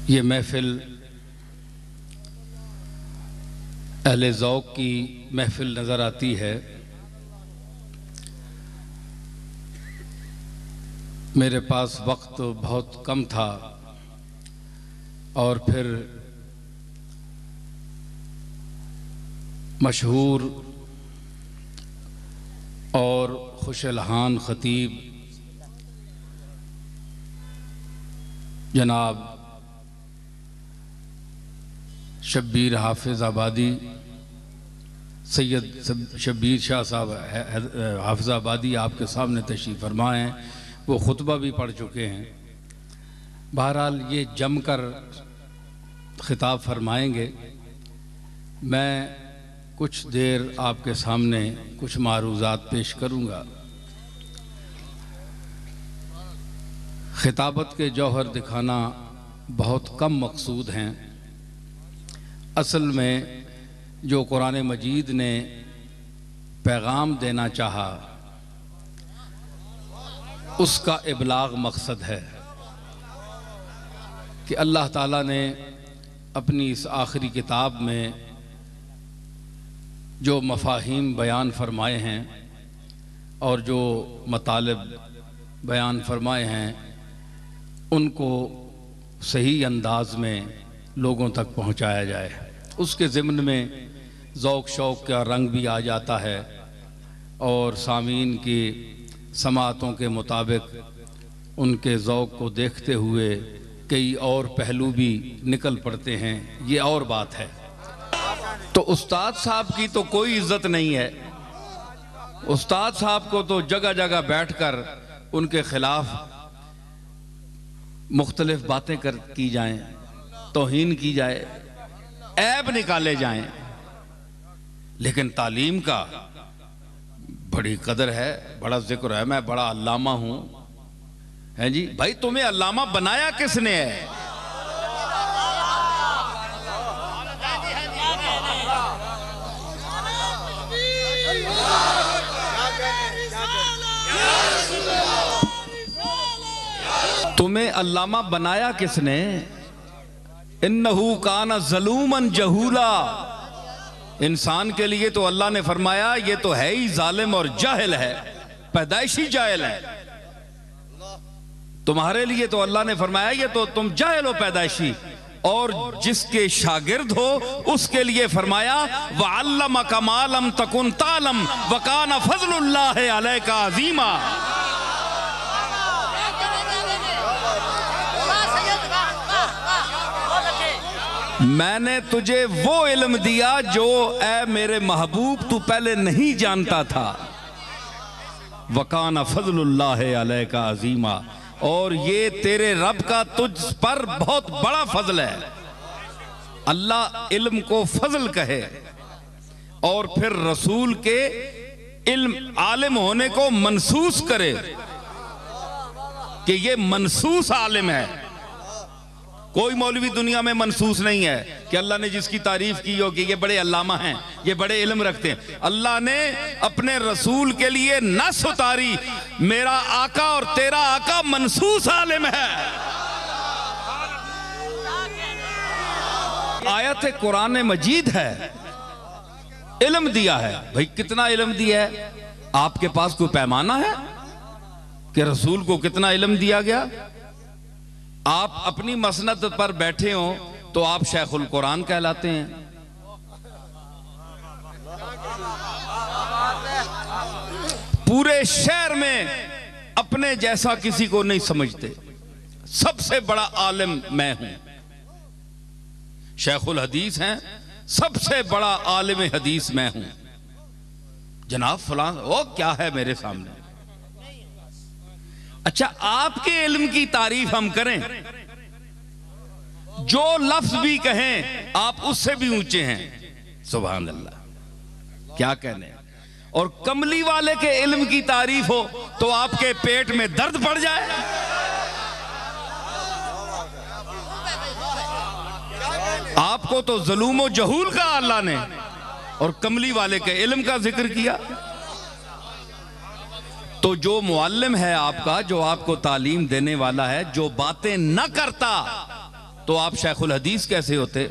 ये महफ़िल अहले ज़ौक़ की महफ़िल नज़र आती है। मेरे पास वक्त बहुत कम था और फिर मशहूर और खुशलहान ख़तीब जनाब शब्बीर हाफिज़ आबादी, सैयद शब्बीर शाह साहब हाफिज़ आबादी आपके सामने तशरीफ़ फरमा हैं। वो खुतबा भी पढ़ चुके हैं। बहरहाल ये जमकर खिताब फरमाएंगे। मैं कुछ देर आपके सामने कुछ मारूज़ात पेश करूँगा। खिताबत के जौहर दिखाना बहुत कम मकसूद हैं। असल में जो कुरान मजीद ने पैगाम देना चाहा उसका इबलाग मकसद है कि अल्लाह ताला ने अपनी इस आखिरी किताब में जो मफाहीम बयान फरमाए हैं और जो मतालिब बयान फरमाए हैं उनको सही अंदाज में लोगों तक पहुंचाया जाए। उसके ज़िम्न में ज़ौक़ शौक़ का रंग भी आ जाता है और सामीन की समातों के मुताबिक उनके ज़ौक़ को देखते हुए कई और पहलू भी निकल पड़ते हैं। ये और बात है। तो उस्ताद साहब की तो कोई इज्जत नहीं है। उस्ताद साहब को तो जगह जगह बैठकर उनके खिलाफ मुख्तलिफ बातें की जाएं, तौहीन की जाए, ऐब निकाले जाएं, लेकिन तालीम का बड़ी कदर है, बड़ा जिक्र है। मैं बड़ा अल्लामा हूं, है जी। भाई तुम्हें अल्लामा बनाया किसने है? तुम्हें अल्लामा बनाया किसने? इन्नहू काना ज़लूमन जहूला। इंसान के लिए तो अल्लाह ने फरमाया ये तो है ही जालिम और जाहिल है, पैदाइशी जाहिल है। तुम्हारे लिए तो अल्लाह ने फरमाया ये तो तुम जाहिल हो पैदाइशी, और जिसके शागिर्द हो उसके लिए फरमाया वअल्लमका मा लम तकुन तालम व काना फज़लुल्लाहि अलैका अज़ीमा। मैंने तुझे वो इल्म दिया जो ए मेरे महबूब तू पहले नहीं जानता था। वकाना फज़लुल्लाहि अलैका अज़ीमा, और ये तेरे रब का तुझ पर बहुत बड़ा फजल है। अल्लाह इल्म को फजल कहे और फिर रसूल के इल्म आलिम होने को मनसूस करे कि ये मनसूस आलिम है। कोई मौलवी दुनिया में मनसूस नहीं है कि अल्लाह ने जिसकी तारीफ की हो कि ये बड़े अल्लामा हैं, ये बड़े इल्म रखते हैं। अल्लाह ने अपने रसूल के लिए नस उतारी, मेरा आका और तेरा आका मनसूस आलिम है। आयत कुरान मजीद है, इल्म दिया है। भाई कितना इल्म दिया है? आपके पास कोई पैमाना है कि रसूल को कितना इल्म दिया गया? आप अपनी मसनद पर बैठे हो तो आप शेखुल कुरान कहलाते हैं। पूरे शहर में अपने जैसा किसी को नहीं समझते। सबसे बड़ा आलिम मैं हूं। शेखुल हदीस हैं, सबसे बड़ा आलिम हदीस मैं हूं। जनाब फलां वो क्या है मेरे सामने? अच्छा, आपके इल्म की तारीफ हम करें, जो लफ्ज भी कहें आप उससे भी ऊंचे हैं। सुभान अल्लाह, क्या कहने। और कमली वाले के इल्म की तारीफ हो तो आपके पेट में दर्द पड़ जाए। आपको तो ज़ुल्म व जहूल का अल्लाह ने और कमली वाले के इल्म का जिक्र किया। तो जो मुअल्लिम है आपका, जो आपको तालीम देने वाला है, जो बातें न करता तो आप शेखुल हदीस कैसे होते?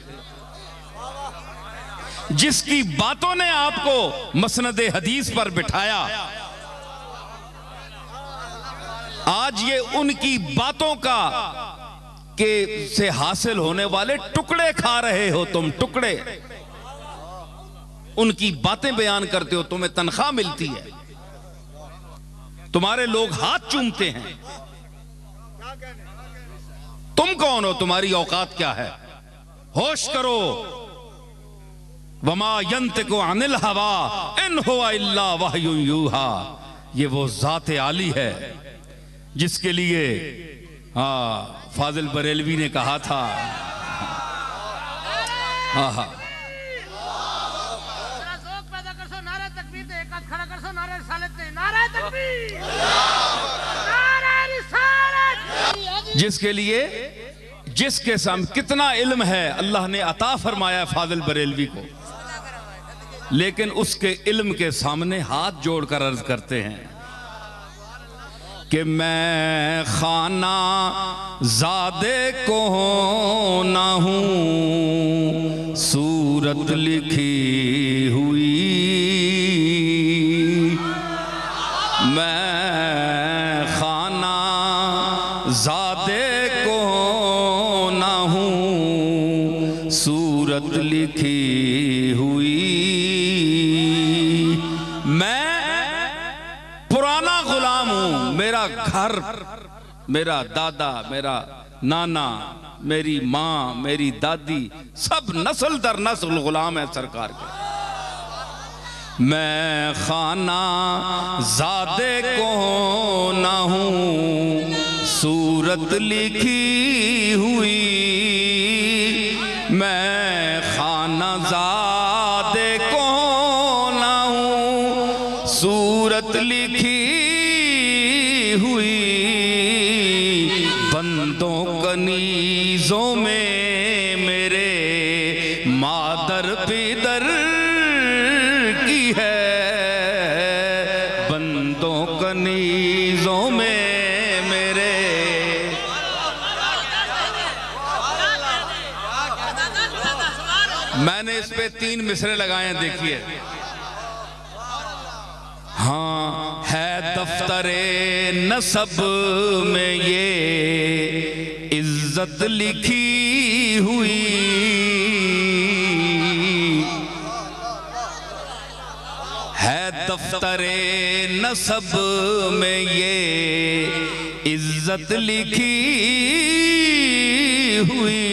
जिसकी बातों ने आपको मसनद हदीस पर बिठाया, आज ये उनकी बातों का के से हासिल होने वाले टुकड़े खा रहे हो तुम, टुकड़े। उनकी बातें बयान करते हो, तुम्हें तनख्वाह मिलती है, तुम्हारे लोग हाथ चूमते हैं। तुम कौन हो? तुम्हारी औकात क्या है? होश करो। वमा यंतिकु अनिल हवा इन हुवा इल्ला वह्युन यूहा। ये वो ज़ात आली है जिसके लिए फाजिल बरेलवी ने कहा था, जिसके लिए जिसके सामने कितना इल्म है अल्लाह ने अता फरमाया फाजिल बरेलवी को, लेकिन उसके इल्म के सामने हाथ जोड़कर अर्ज करते हैं कि मैं खाना ज़ादे को ना हूँ सूरत लिखी हुई, मैं खाना ज़ादे को ना हूँ सूरत लिखी हुई। मैं पुराना गुलाम हूं, मेरा घर, मेरा दादा, मेरा नाना, मेरी माँ, मेरी दादी, सब नस्ल दर नस्ल गुलाम है सरकार के। मैं खाना ज़ादे को ना हूँ सूरत लिखी हुई, मैं खाना ज़ादे को ना हूँ सूरत लिखी हुई। बंदों कनीज़ों में मेरे मादर पिदर की है, बंदों कनीज़ों में मेरे। मैंने इस पे 3 मिसरे लगाए हैं, देखिए। हाँ, है दफ्तरे नसब में ये इज्जत लिखी हुई, है दफ्तरे नसब में ये इज्जत लिखी हुई।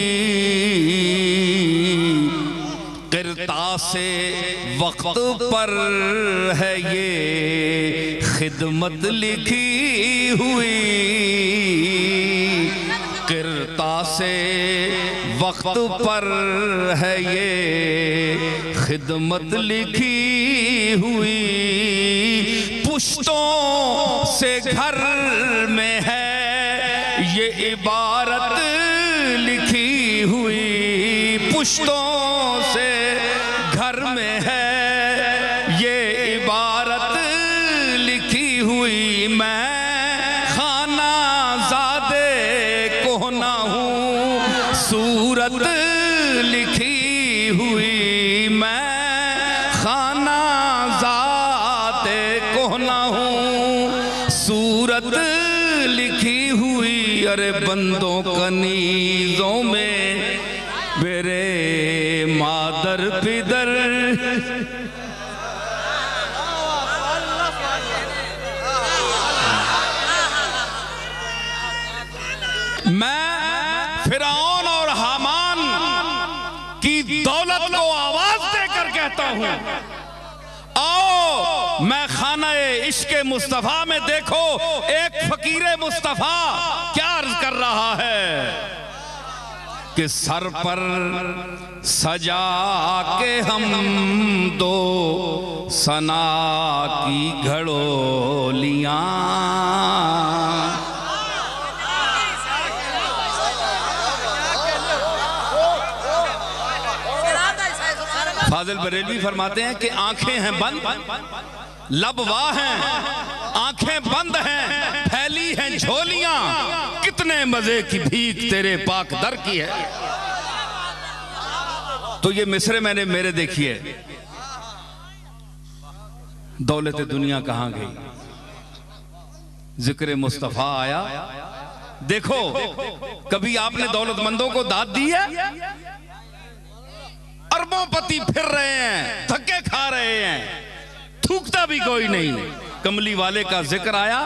किरतासे वक्त पर है ये खिदमत लिखी हुई, किरतासे वक्त पर है ये खिदमत लिखी हुई। पुश्तों से घर में है ये इबारत लिखी हुई, पुश्तों से घर में है ये इबारत लिखी हुई। मैं खाना ज़ादे को ना हूँ सूरत लिखी हुई, मैं खाना ज़ादे को ना हूँ सूरत लिखी हुई। अरे बंदों कनीज़ों में मेरे मादर पिदर, मैं फिरौन और हामान की दौलत को आवाज देकर कहता हूं, आओ मैं खाना-ए इश्क़ मुस्तफा में देखो एक फकीर मुस्तफा क्या अर्ज कर रहा है कि सर पर सजा के हम दो सना की घड़ोलियां, फाजिल बरेलवी फरमाते हैं कि आंखें हैं बंद, लब वाह हैं, आंखें बंद हैं, फैली हैं झोलियां, कितने मजे की भीख तेरे पाक दर की है। तो ये मिसरे मैंने मेरे देखिए, दौलत दुनिया कहां गई, जिक्र मुस्तफा आया। देखो कभी आपने दौलतमंदों को दाद दी है? अरबोंपति फिर रहे हैं, धक्के खा रहे हैं, थूकता भी कोई नहीं। कमली वाले का जिक्र आया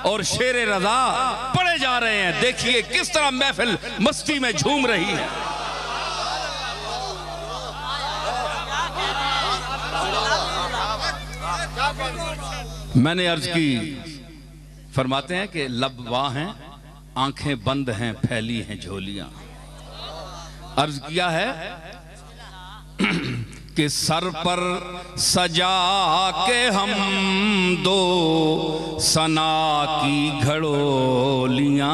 और शेर रजा पड़े जा रहे हैं। देखिए किस तरह महफिल मस्ती में झूम रही है। मैंने अर्ज की, फरमाते हैं कि लब वाह हैं, आंखें बंद हैं, फैली हैं झोलियां। अर्ज किया है कि सर पर सजा के हम दो सना की घड़ोलियां,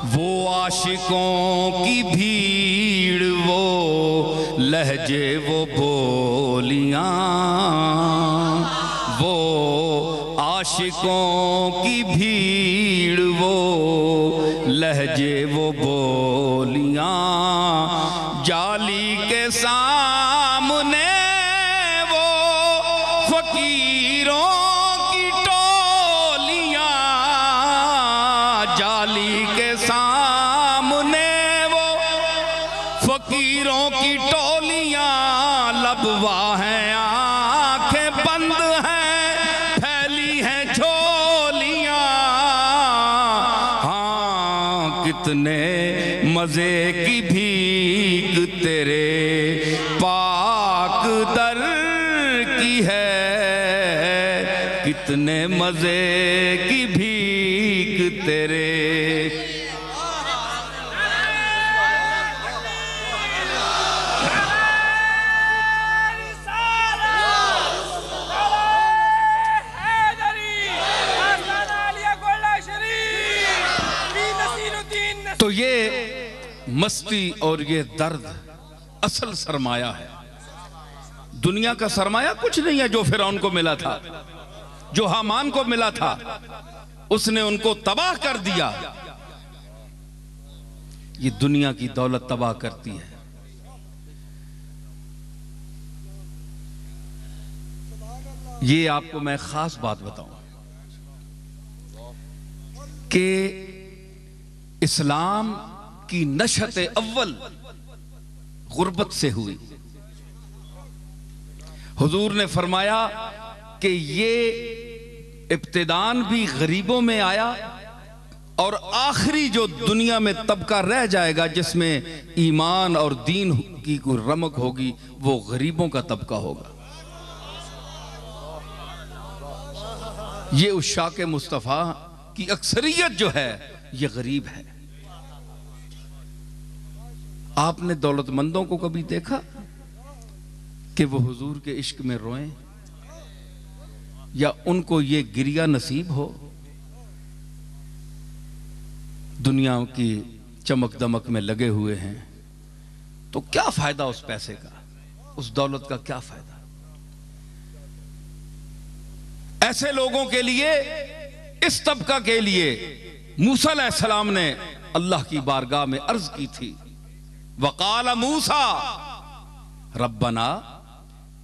वो आशिकों की भीड़, वो लहजे वो बोलियां, वो आशिकों की भीड़, वो लहजे वो बोलियां, जाली के सामने वो फकीरों की टोलियां, जाली के सामने वो फकीरों की टोलियां, लबवा हैं, आंखें बंद हैं, फैली हैं झोलियां। हाँ कितने मजे की भीख तेरे पाक दर की है, कितने मजे की भीख तेरे। तो ये मस्ती और ये दर्द असल सरमाया है। दुनिया का सरमाया कुछ नहीं है जो फिरौन को मिला था, जो हामान को मिला था, उसने उनको तबाह कर दिया। ये दुनिया की दौलत तबाह करती है। ये आपको मैं खास बात बताऊं कि इस्लाम की नशत अव्वल गुर्बत से हुई। हुजूर ने फरमाया कि ये इब्तिदान भी गरीबों में आया और आखिरी जो दुनिया में तबका रह जाएगा जिसमें ईमान और दीन की कोई रमक होगी, वो गरीबों का तबका होगा। ये उशाक मुस्तफ़ा की अक्सरियत जो है ये गरीब है। आपने दौलतमंदों को कभी देखा कि वो हुजूर के इश्क में रोएं या उनको ये गिरिया नसीब हो? दुनिया की चमक दमक में लगे हुए हैं तो क्या फायदा उस पैसे का, उस दौलत का क्या फायदा? ऐसे लोगों के लिए, इस तबका के लिए मूसा अलैहिस्सलाम ने अल्लाह की बारगाह में अर्ज की थी, वक़ाल मूसा रब्बना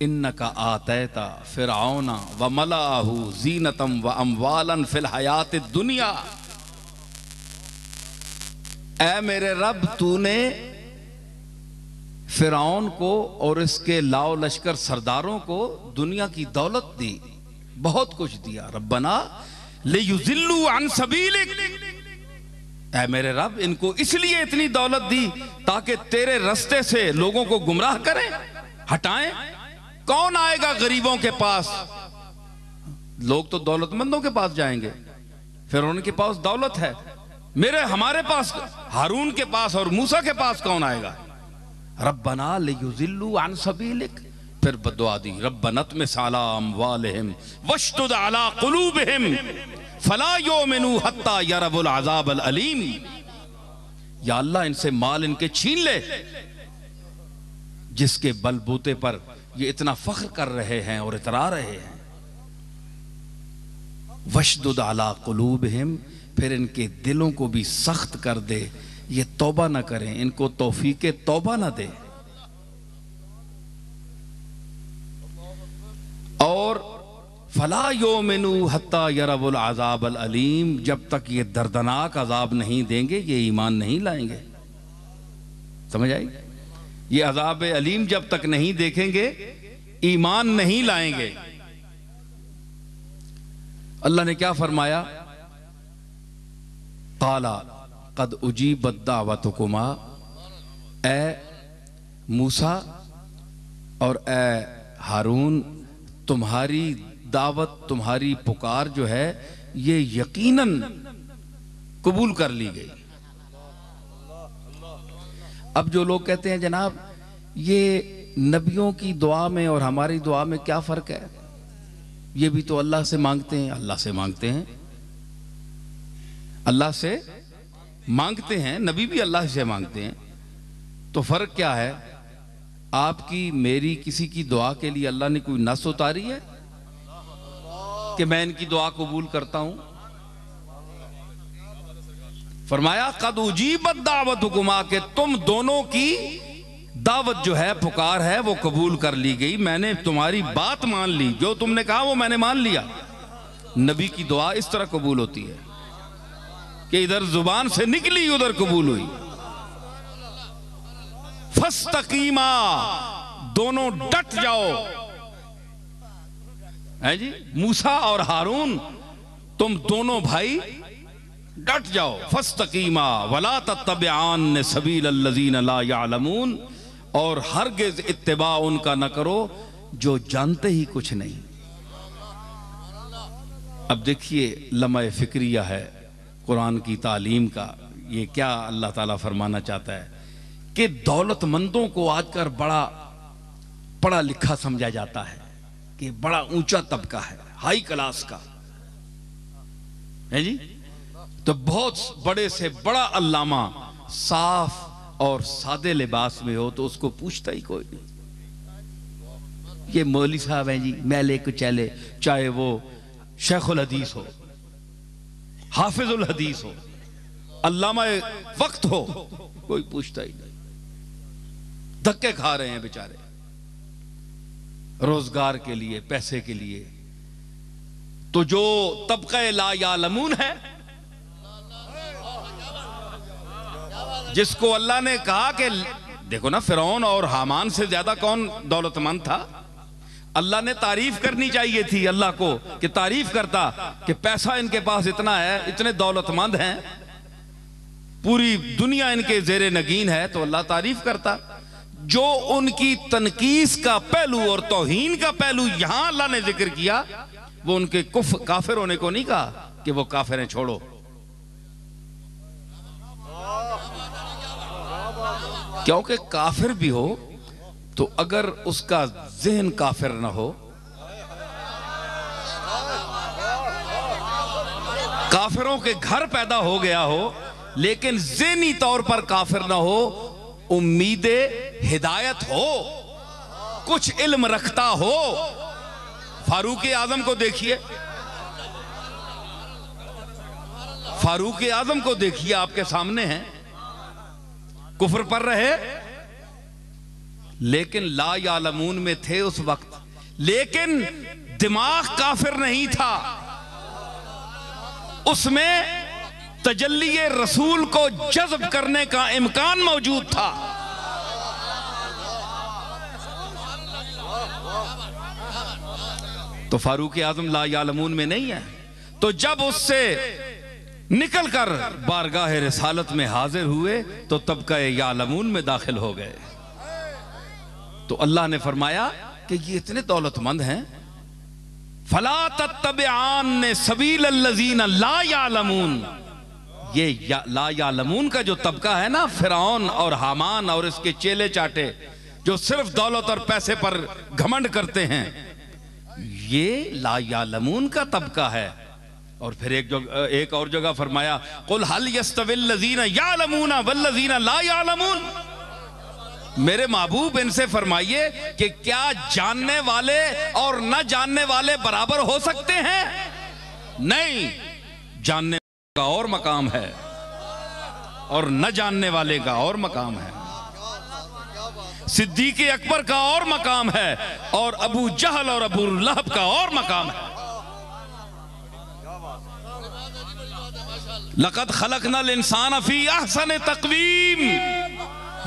इन्नका आतैता फिरऔना व मलाअहू ज़ीनतम व अमवालन फिल हयातिद दुनिया। ऐ मेरे रब, तूने फिरौन को और इसके लाओ लश्कर सरदारों को दुनिया की दौलत दी, बहुत कुछ दिया। रब्बना लियुज़िल्लू अन सबीलिक, ऐ मेरे रब इनको इसलिए इतनी दौलत दी ताकि तेरे रास्ते से लोगों को गुमराह करें, हटाएं। कौन आएगा गरीबों के पास? लोग तो दौलतमंदों के पास जाएंगे, फिर उनके पास दौलत है। हमारे पास, हारून के पास और मूसा के पास कौन आएगा? रब्बना लियुज़िल्लू अन सबीलिक, फिर बदुआ दी, रब्बना तमिस अला अम्वालिहिम वश्दुद अला कुलूबिहिम फला युमिनू हत्ता यरवुल अज़ाबल अलीम। या अल्लाह इनसे माल इनके छीन ले जिसके बलबूते पर ये इतना फख्र कर रहे हैं और इतरा रहे हैं। वशदुद अला कुलूबिहिम, फिर इनके दिलों को भी सख्त कर दे, ये तौबा ना करें, इनको तौफीक तौबा ना दे। और फला योमिनु हत्ता यरवुल अज़ाबल अलीम, जब तक ये दर्दनाक अजाब नहीं देंगे ये ईमान नहीं लाएंगे। समझ आई? ये अजाब अलीम जब तक नहीं देखेंगे ईमान नहीं लाएंगे। अल्लाह ने क्या फरमाया? काला कद उजीबत दावतुकुमा, ए मूसा और ए हारून, तुम्हारी दावत, तुम्हारी पुकार जो है ये यकीनन कबूल कर ली गई। अब जो लोग कहते हैं जनाब ये नबियों की दुआ में और हमारी दुआ में क्या फर्क है, ये भी तो अल्लाह से मांगते हैं, अल्लाह से मांगते हैं, अल्लाह से मांगते हैं, नबी भी अल्लाह से मांगते हैं, तो फर्क क्या है? आपकी मेरी किसी की दुआ के लिए अल्लाह ने कोई नस उतारी है कि मैं इनकी दुआ कबूल करता हूं? फरमाया कद उजीबत दावतुकुमा, के तुम दोनों की दावत जो है, पुकार है, वो कबूल कर ली गई। मैंने तुम्हारी बात मान ली, जो तुमने कहा वो मैंने मान लिया। नबी की दुआ इस तरह कबूल होती है कि इधर जुबान से निकली उधर कबूल हुई। फस्तकीमा, दोनों डट जाओ, है जी, मूसा और हारून तुम दोनों भाई डट जाओ। फस्तकीमा वला तत्तबिआन सबील अल्लज़ीना ला यअलमून, और हरगिज इत्तिबा उनका न करो जो जानते ही कुछ नहीं। अब देखिए लम्हा फिक्रिया है कुरान की तालीम का, ये क्या अल्लाह ताला फरमाना चाहता है कि दौलतमंदों को आजकल बड़ा पढ़ा लिखा समझा जाता है कि बड़ा ऊंचा तबका है, हाई क्लास का है जी। तो बहुत बड़े से बड़ा अल्लामा साफ और सादे लिबास में हो तो उसको पूछता ही कोई नहीं, ये मौलवी साहब हैं जी, मैले कुचैले, चाहे वो शेखुल हदीस हो, हाफिजुल हदीस हो, अल्लामा वक्त हो, कोई पूछता ही नहीं। धक्के खा रहे हैं बेचारे रोजगार के लिए, पैसे के लिए। तो जो तबका ला यालमून है, जिसको अल्लाह ने कहा कि देखो ना, फिरौन और हामान से ज्यादा कौन दौलतमंद था? अल्लाह ने तारीफ करनी चाहिए थी अल्लाह को कि तारीफ करता कि पैसा इनके पास इतना है, इतने दौलतमंद हैं, पूरी दुनिया इनके जेरे नगीन है, तो अल्लाह तारीफ करता। जो उनकी तनकीस का पहलू और तौहीन का पहलू यहां अल्लाह ने जिक्र किया, वो उनके काफिर होने को नहीं कहा कि वो काफिर हैं, छोड़ो। क्योंकि काफिर भी हो तो अगर उसका ज़हन काफिर ना हो, काफिरों के घर पैदा हो गया हो लेकिन ज़हनी तौर पर काफिर ना हो, उम्मीदे हिदायत हो, कुछ इल्म रखता हो। फारूक आजम को देखिए, फारूक आजम को देखिए, आपके सामने हैं, कुफर पर रहे लेकिन ला यालमून में थे उस वक्त, लेकिन दिमाग काफिर नहीं था, उसमें तजल्ली रसूल को जज्ब करने का इम्कान मौजूद था। तो फारूक आजम ला यालमून में नहीं है। तो जब उससे निकलकर बारगाह रिसालत में हाजिर हुए तो तबका यालमून में दाखिल हो गए। तो अल्लाह ने फरमाया कि ये इतने दौलतमंद हैं, फला तत्तबिआन सबील अल्लज़ीना ला यालमून। ये ला यालमून का जो तबका है ना, फिरौन और हामान और इसके चेले चाटे जो सिर्फ दौलत और पैसे पर घमंड करते हैं, ये ला यालमून का तबका है। और फिर एक और जगह फरमाया, कुल हल यस्तविल लज़ीना यालमूना वल्लज़ीना ला यालमून। मेरे महबूब इनसे फरमाइए कि क्या जानने वाले और न जानने वाले बराबर हो सकते हैं? नहीं, जानने का और मकाम है और न जानने वाले का और मकाम है। सिद्दीक़ अकबर का और मकाम है और अबू जहल और अबू लहब का और मकाम है। लक़द खलक़नल इंसान फी अहसन तक़वीम,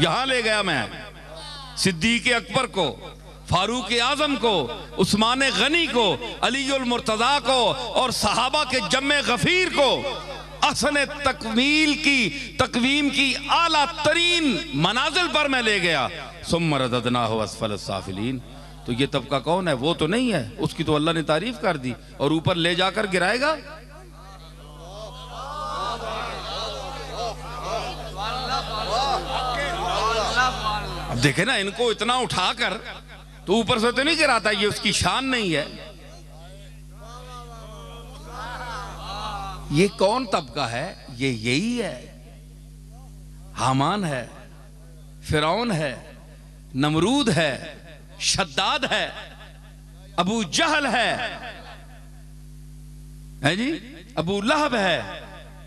यहां ले गया मैं सिद्दीक़ अकबर को, फारूक आजम को, उस्मान गनी को, अलीउल मुर्तज़ा को और सहाबा के जम्मे गफीर को अहसन तकवीम की आला तरीन मनाजिल पर मैं ले गया। सुम्मा रददनाहु अस्फल साफिलीन। तो ये तबका कौन है? वो तो नहीं है, उसकी तो अल्लाह ने तारीफ कर दी और ऊपर ले जाकर गिराएगा। अब देखे ना, इनको इतना उठाकर तो ऊपर से तो नहीं गिराता, ये उसकी शान नहीं है। ये कौन तबका है? ये यही है, हामान है, फिरौन है, नमरूद है, शद्दाद है, अबू जहल है जी, अबू लहब है।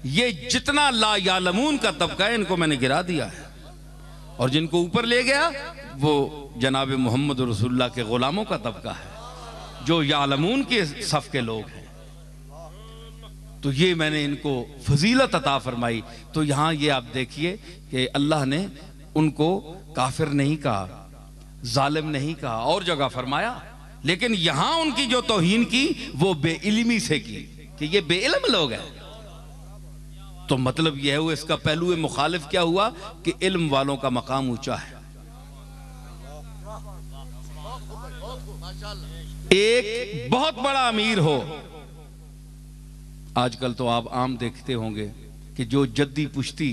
ये जितना ला यालमून का तबका है, इनको मैंने गिरा दिया है। और जिनको ऊपर ले गया वो जनाब मोहम्मद रसूलुल्लाह के गुलामों का तबका है, जो यालमून के सफ के लोग हैं। तो ये मैंने इनको फजीलत अता फरमाई। तो यहां ये आप देखिए कि अल्लाह ने उनको काफिर नहीं कहा, जालिम नहीं कहा, और जगह फरमाया, लेकिन यहां उनकी जो तौहीन की वो बेइल्मी से की कि ये बेइल्म लोग हैं। तो मतलब यह हुआ, इसका पहलू मुखालिफ क्या हुआ कि इल्म वालों का मकाम ऊंचा है। एक बहुत बड़ा अमीर हो, आजकल तो आप आम देखते होंगे कि जो जद्दी पुश्ती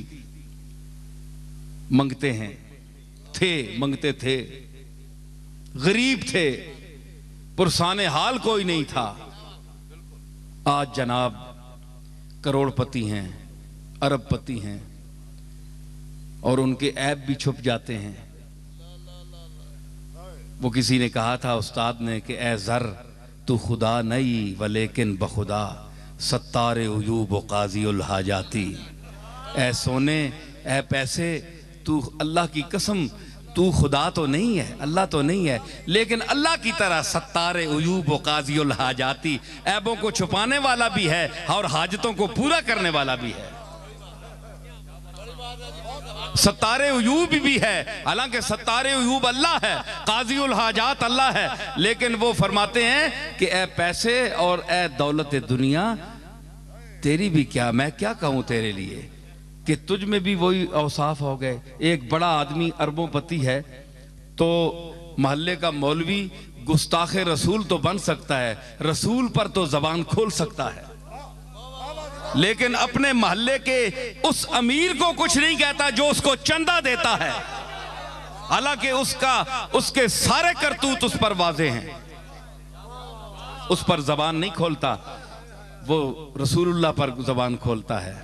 मंगते हैं, मंगते थे, गरीब थे, पुरसाने हाल कोई नहीं था, आज जनाब करोड़पति हैं, अरबपति हैं और उनके ऐब भी छुप जाते हैं। वो किसी ने कहा था, उस्ताद ने, कि ए ज़र तू खुदा नहीं वलेकिन बखुदा सत्तारे उयूब व काज़ीउल हाजाती। ए सोने, ए पैसे, तू अल्लाह की कसम, तू खुदा तो नहीं है, अल्लाह तो नहीं है, लेकिन अल्लाह की तरह सत्तारे उयूब व काज़ीउल हाजाती, ऐबों को छुपाने वाला भी है और हाजतों को पूरा करने वाला भी है। सत्तारे उयूब भी है, हालांकि सत्तारे उयूब अल्लाह है, काज़ीउल हाजात अल्लाह है, लेकिन वो फरमाते हैं कि ए पैसे और ए दौलत दुनिया, तेरी भी क्या, मैं क्या कहूं तेरे लिए कि तुझ में भी वही औसाफ हो गए। एक बड़ा आदमी अरबोंपति है तो मोहल्ले का मौलवी गुस्ताखे रसूल तो बन सकता है, रसूल पर तो जबान खोल सकता है, लेकिन अपने मोहल्ले के उस अमीर को कुछ नहीं कहता जो उसको चंदा देता है, हालांकि उसके सारे करतूत उस पर वाज़े हैं, उस पर जबान नहीं खोलता। वो रसूलुल्लाह पर जबान खोलता है,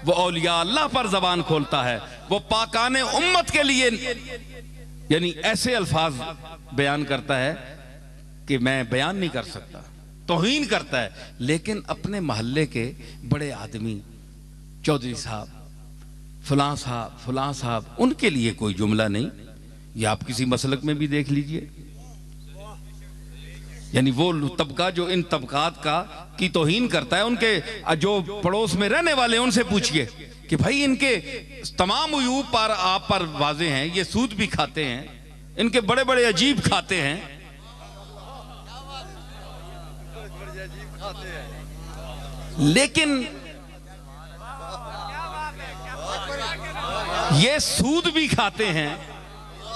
वो औलिया अल्लाह पर जबान खोलता है, वो पाकाने उम्मत के लिए यानी ऐसे अल्फाज बयान करता है कि मैं बयान नहीं कर सकता, तौहीन करता है, लेकिन अपने मोहल्ले के बड़े आदमी, चौधरी साहब, फलां साहब, उनके लिए कोई जुमला नहीं। ये आप किसी मसलक में भी देख लीजिए, यानी वो तबका जो इन तबकात का की तौहीन करता है, उनके जो पड़ोस में रहने वाले उनसे पूछिए कि भाई इनके तमाम उयूब पर आप पर वाजे हैं, ये सूद भी खाते हैं, इनके बड़े बड़े अजीब खाते हैं, लेकिन ये सूद भी खाते हैं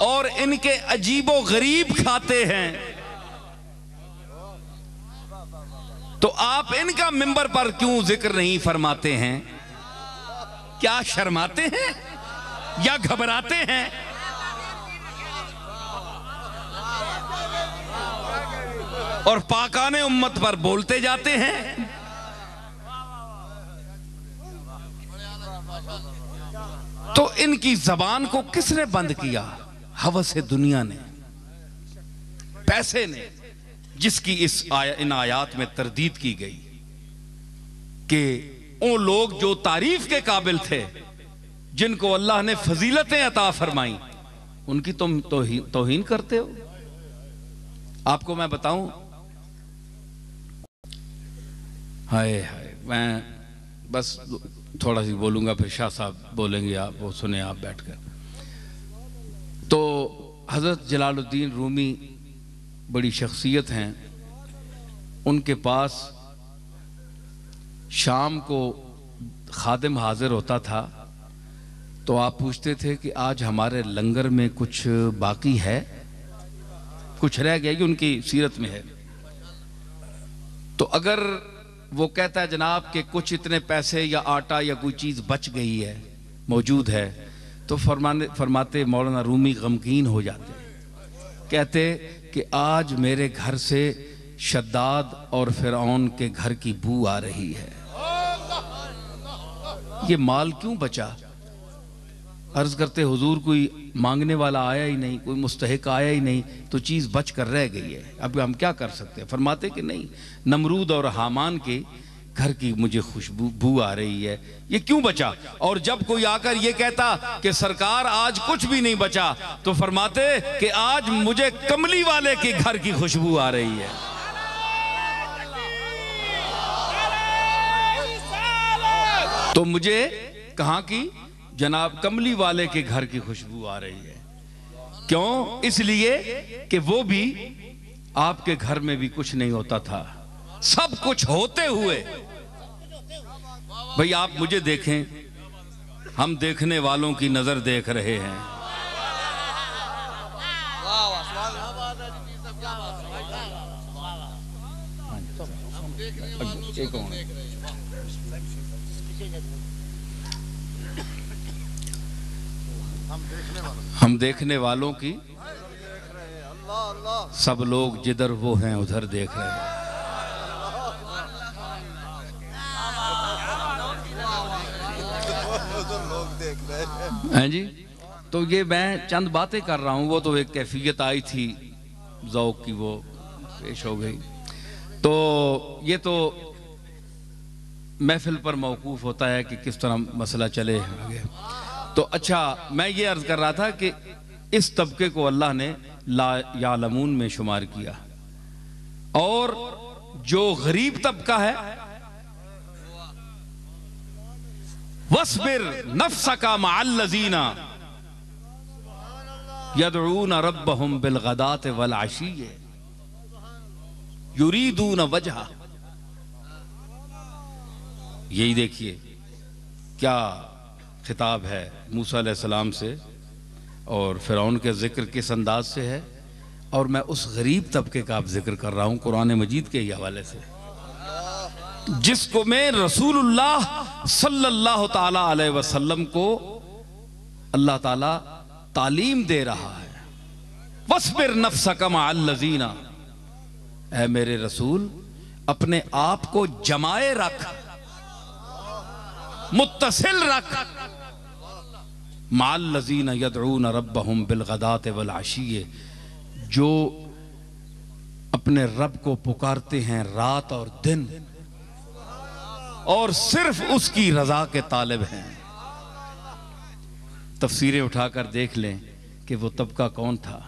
और इनके अजीबो गरीब खाते हैं, तो आप इनका मिंबर पर क्यों जिक्र नहीं फरमाते हैं? क्या शर्माते हैं या घबराते हैं? और पाकाने उम्मत पर बोलते जाते हैं। तो इनकी जबान को किसने बंद किया? हवस दुनिया ने, पैसे ने, जिसकी इन आयात में तरदीद की गई। कि उन लोग जो तारीफ के काबिल थे, जिनको अल्लाह ने फजीलतें अता फरमाई, उनकी तुम तौहीन करते हो। आपको मैं बताऊं, हाय हाय, मैं बस थोड़ा सी बोलूंगा, फिर शाह साहब बोलेंगे, आप वो सुने आप बैठकर। तो हज़रत जलालुद्दीन रूमी बड़ी शख्सियत हैं। उनके पास शाम को खादिम हाजिर होता था तो आप पूछते थे कि आज हमारे लंगर में कुछ बाकी है, कुछ रह गया, कि उनकी सीरत में है। तो अगर वो कहता है जनाब कि कुछ इतने पैसे या आटा या कोई चीज़ बच गई है, मौजूद है, तो फरमाते मौलाना रूमी गमगीन हो जाते, कहते कि आज मेरे घर से शद्दाद और फिरौन के घर की बू आ रही है, ये माल क्यों बचा? अर्ज करते हुजूर कोई मांगने वाला आया ही नहीं, कोई मुस्तहिक आया ही नहीं, तो चीज़ बच कर रह गई है, अब हम क्या कर सकते हैं? फरमाते कि नहीं, नमरूद और हामान के घर की मुझे खुशबू आ रही है, ये क्यों बचा? और जब कोई आकर ये कहता कि सरकार आज कुछ भी नहीं बचा, तो फरमाते कि आज मुझे कमली वाले के घर की खुशबू आ रही है। तो मुझे कहाँ की? जनाब कमली वाले के घर की खुशबू आ रही है। क्यों? इसलिए कि वो भी आपके घर में भी कुछ नहीं होता था, सब कुछ होते हुए। भाई आप मुझे देखें, हम देखने वालों की नजर देख रहे हैं। हम देखने वालों की, सब लोग जिधर वो हैं उधर देख रहे हैं। हैं जी। तो ये मैं चंद बातें कर रहा हूँ, वो तो एक कैफियत आई थी ज़ौक़ की, वो पेश हो गई। तो ये तो महफिल पर मौकूफ़ होता है कि किस तरह मसला चले आगे। तो अच्छा, मैं ये अर्ज कर रहा था कि इस तबके को अल्लाह ने ला यालमून में शुमार किया, और जो गरीब तबका है, वस्बिर नफ्सका मअल्लज़ीना यदऊना रब्बहुम बिलगदाति वल अशीय्य युरीदूना वजहा। यही देखिए क्या खिताब है मूसा अलैहिस्सलाम से, और फिरौन के जिक्र किस अंदाज से है, और मैं उस गरीब तबके का आप जिक्र कर रहा हूं कुरान मजीद के ही हवाले से, जिसको मैं रसूलुल्लाह सल्लल्लाहु ताला अलैहि वसल्लम को अल्लाह ताला तालीम दे रहा है। वस्बिर नफ्सका मअल्लज़ीना, ऐ मेरे रसूल अपने आप को जमाए रख, मुत्तसिल रख, मअल्लज़ीना यदऊना रब्बहुम बिलगदाति वल अशीय्य, जो अपने रब को पुकारते हैं रात और दिन, और सिर्फ उसकी रजा के तालिब हैं। तफसीरें उठाकर देख लें कि वो तबका कौन था।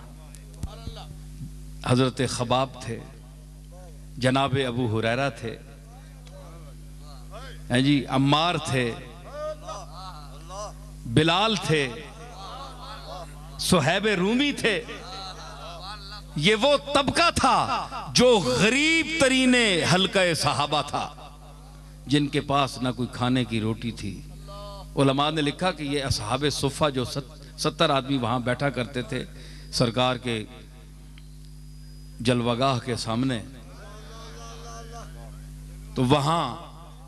हजरत खबाब थे, जनाब अबू हुरैरा थे, हैं जी, अम्मार थे, बिलाल थे, सुहैब रूमी थे। ये वो तबका था जो गरीब तरीने हल्का सहाबा था, जिनके पास ना कोई खाने की रोटी थी। उलमा ने लिखा कि ये असहाबे सुफ़ा जो 70 आदमी वहां बैठा करते थे सरकार के जलवागाह के सामने, तो वहां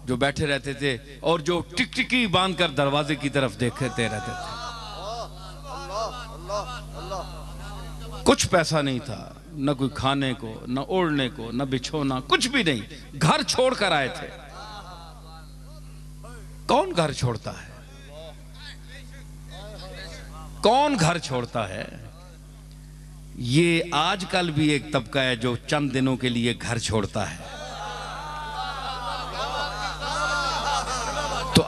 जो बैठे रहते थे और जो टिकटिकी बांधकर दरवाजे की तरफ देखते रहते थे। कुछ पैसा नहीं था, न कोई खाने को, न ओढ़ने को, न बिछोना, कुछ भी नहीं, घर छोड़कर आए थे। कौन घर छोड़ता है? कौन घर छोड़ता है? ये आजकल भी एक तबका है जो चंद दिनों के लिए घर छोड़ता है।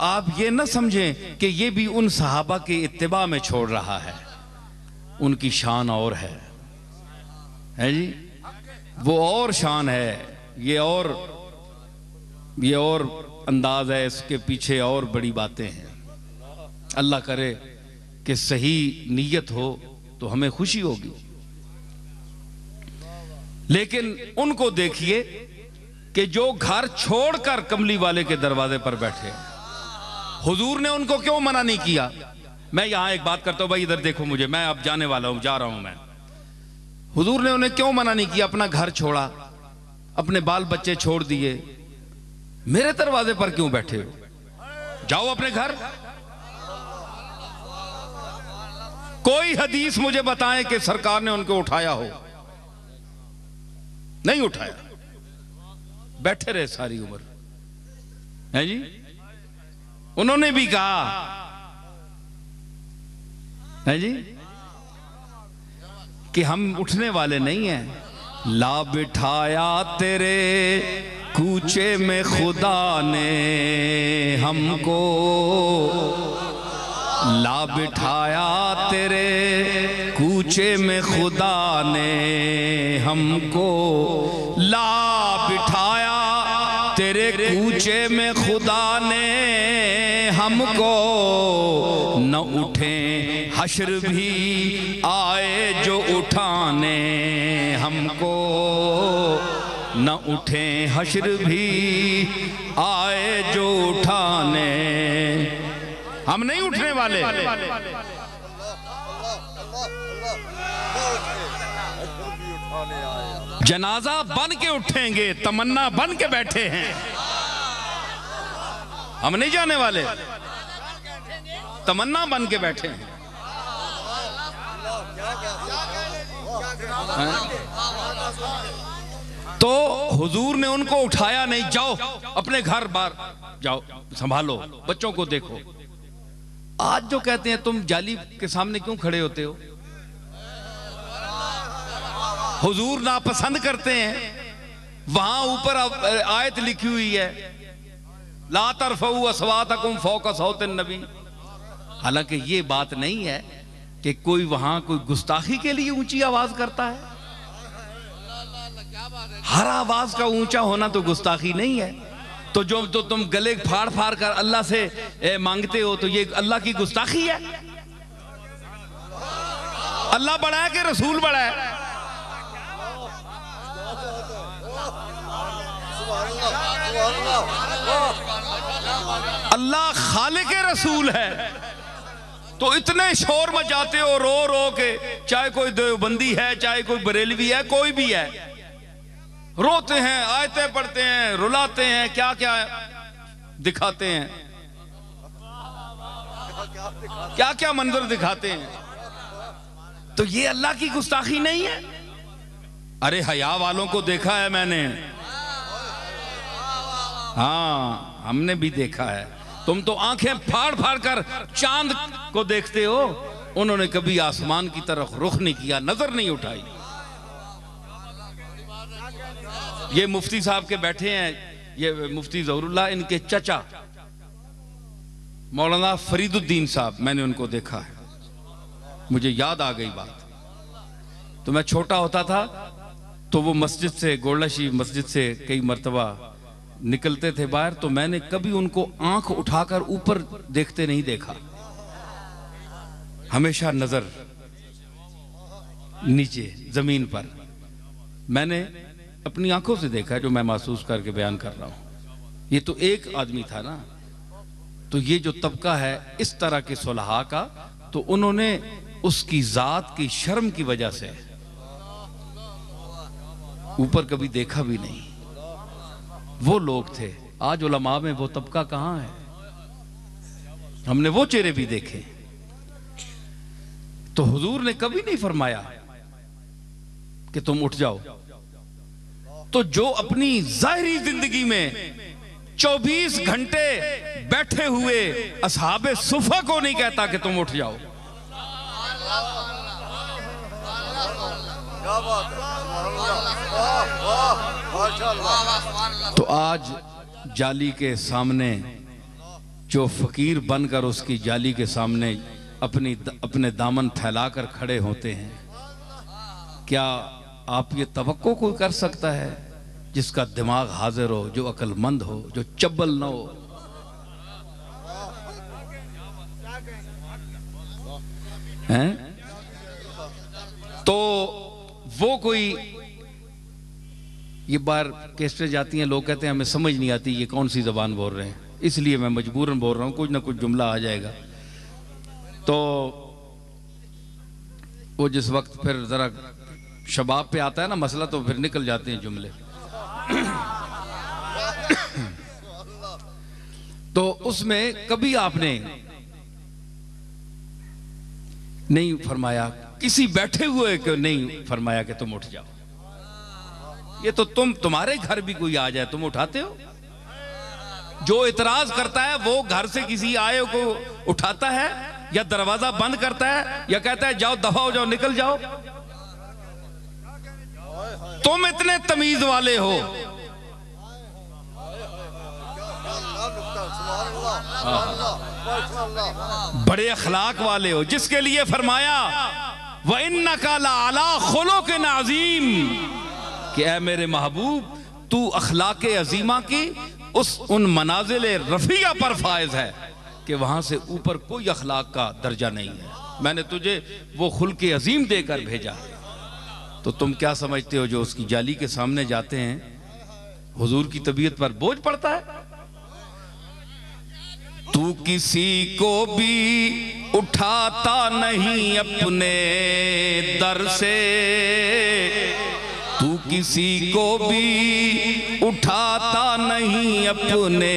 आप ये न समझें कि ये भी उन सहाबा के इत्तिबा में छोड़ रहा है, उनकी शान और है जी, वो और शान है, ये और अंदाज है, इसके पीछे और बड़ी बातें हैं। अल्लाह करे कि सही नीयत हो तो हमें खुशी होगी। लेकिन उनको देखिए कि जो घर छोड़कर कमली वाले के दरवाजे पर बैठे, हुजूर ने उनको क्यों मना नहीं किया? मैं यहां एक बात करता हूं भाई, इधर देखो मुझे, मैं अब जाने वाला हूं, जा रहा हूं मैं। हुजूर ने उन्हें क्यों मना नहीं किया? अपना घर छोड़ा, अपने बाल बच्चे छोड़ दिए, मेरे दरवाजे पर क्यों बैठे हो? जाओ अपने घर। कोई हदीस मुझे बताएं कि सरकार ने उनको उठाया हो? नहीं उठाया, बैठे रहे सारी उम्र, है जी। उन्होंने भी कहा है जी कि हम उठने वाले नहीं हैं। ला बिठाया तेरे कूचे में खुदा ने हमको, ला बिठाया तेरे कूचे में खुदा ने हमको, ला बिठाया तेरे कूचे में खुदा ने हमको, न उठे हश्र भी आए जो उठाने हमको, न उठे हश्र भी आए जो उठाने। हम नहीं उठने वाले। जनाजा बन के उठेंगे, तमन्ना बन के बैठे हैं, हम नहीं जाने वाले, तमन्ना बन के बैठे हैं। तो हुजूर ने उनको उठाया नहीं, जाओ अपने घर बाहर जाओ, संभालो, बच्चों को देखो। आज जो कहते हैं तुम जाली के सामने क्यों खड़े होते हो? हुजूर नापसंद करते हैं। वहां ऊपर आयत लिखी हुई है, ला तरफऊ अस्वातकुम फौका सौतिन नबी। हालांकि ये बात नहीं है कि कोई वहां कोई गुस्ताखी के लिए ऊंची आवाज करता है। हर आवाज का ऊंचा होना तो गुस्ताखी नहीं है। तो जो तो तुम गले फाड़ फाड़ कर अल्लाह से मांगते हो, तो ये अल्लाह की गुस्ताखी है? अल्लाह बड़ा है कि रसूल बड़ा है? अल्लाह खालिक रसूल है, तो इतने शोर मचाते हो रो रो के, चाहे कोई देवबंदी है, चाहे कोई बरेलवी है, कोई भी है, रोते हैं, आयतें पढ़ते हैं, रुलाते हैं, क्या क्या दिखाते हैं, क्या क्या मंजर दिखाते हैं। तो ये अल्लाह की गुस्ताखी नहीं है? अरे हया वालों को देखा है मैंने, हाँ हमने भी देखा है। तुम तो आंखें फाड़ फाड़ कर चांद को देखते हो, उन्होंने कभी आसमान की तरफ रुख नहीं किया, नजर नहीं उठाई। ये मुफ्ती साहब के बैठे हैं, ये मुफ्ती ज़हरुल्लाह, इनके चचा मौलाना फरीदुद्दीन साहब, मैंने उनको देखा है, मुझे याद आ गई बात। तो मैं छोटा होता था तो वो मस्जिद से, गोलशी मस्जिद से कई मर्तबा निकलते थे बाहर, तो मैंने कभी उनको आंख उठाकर ऊपर देखते नहीं देखा, हमेशा नजर नीचे जमीन पर। मैंने अपनी आंखों से देखा, जो मैं महसूस करके बयान कर रहा हूं। ये तो एक आदमी था ना, तो ये जो तबका है इस तरह के सुलहा का, तो उन्होंने उसकी जात की शर्म की वजह से ऊपर कभी देखा भी नहीं। वो लोग थे। आज उलमा में वो तबका कहां है? हमने वो चेहरे भी देखे। तो हुजूर ने कभी नहीं फरमाया कि तुम उठ जाओ। तो जो अपनी जाहिरी जिंदगी में 24 घंटे बैठे हुए असहाबे सुफा को नहीं कहता कि तुम उठ जाओ। तो आज जाली के सामने जो फकीर बनकर उसकी जाली के सामने अपने दामन फैलाकर खड़े होते हैं, क्या आप ये तवक्को कोई कर सकता है जिसका दिमाग हाजिर हो, जो अक्लमंद हो, जो चब्बल न हो? हैं? तो वो कोई ये बार कैसेटें जाती हैं, लोग कहते हैं हमें समझ नहीं आती ये कौन सी जबान बोल रहे हैं, इसलिए मैं मजबूरन बोल रहा हूं, कुछ ना कुछ जुमला आ जाएगा। तो वो जिस वक्त फिर जरा शबाब पे आता है ना मसला, तो फिर निकल जाते हैं जुमले। तो उसमें कभी आपने नहीं फरमाया, किसी बैठे हुए को नहीं फरमाया कि तुम उठ जाओ। ये तो तुम्हारे घर भी कोई आ जाए तुम उठाते हो? जो इतराज करता है वो घर से किसी आए को उठाता है या दरवाजा बंद करता है या कहता है जाओ दफा हो जाओ, निकल जाओ? तुम इतने तमीज वाले हो, बड़े अखलाक वाले हो, जिसके लिए फरमाया व इन्नका लअला खुलुक़िन अज़ीम, कि ऐ मेरे महबूब तू अखलाक अजीमा की उन मनाजिल रफिया पर फायज है कि वहां से ऊपर कोई अखलाक का दर्जा नहीं है। मैंने तुझे वो खुल्क अजीम देकर भेजा। तो तुम क्या समझते हो जो उसकी जाली के सामने जाते हैं, हुजूर की तबीयत पर बोझ पड़ता है? तू किसी को भी उठाता नहीं अपने दर से, तू किसी को भी उठाता नहीं अपने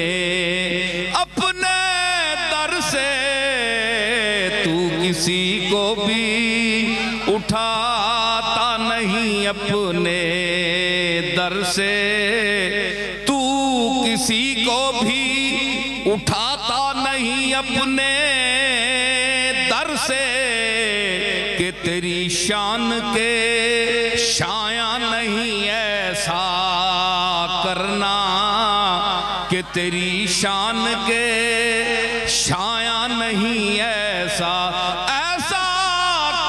दर से, तू किसी को भी उठाता नहीं अपने दर से, तू किसी को भी उठाता नहीं अपने दर से, कि तेरी शान के शाया नहीं ऐसा करना, कि तेरी शान के शाया नहीं ऐसा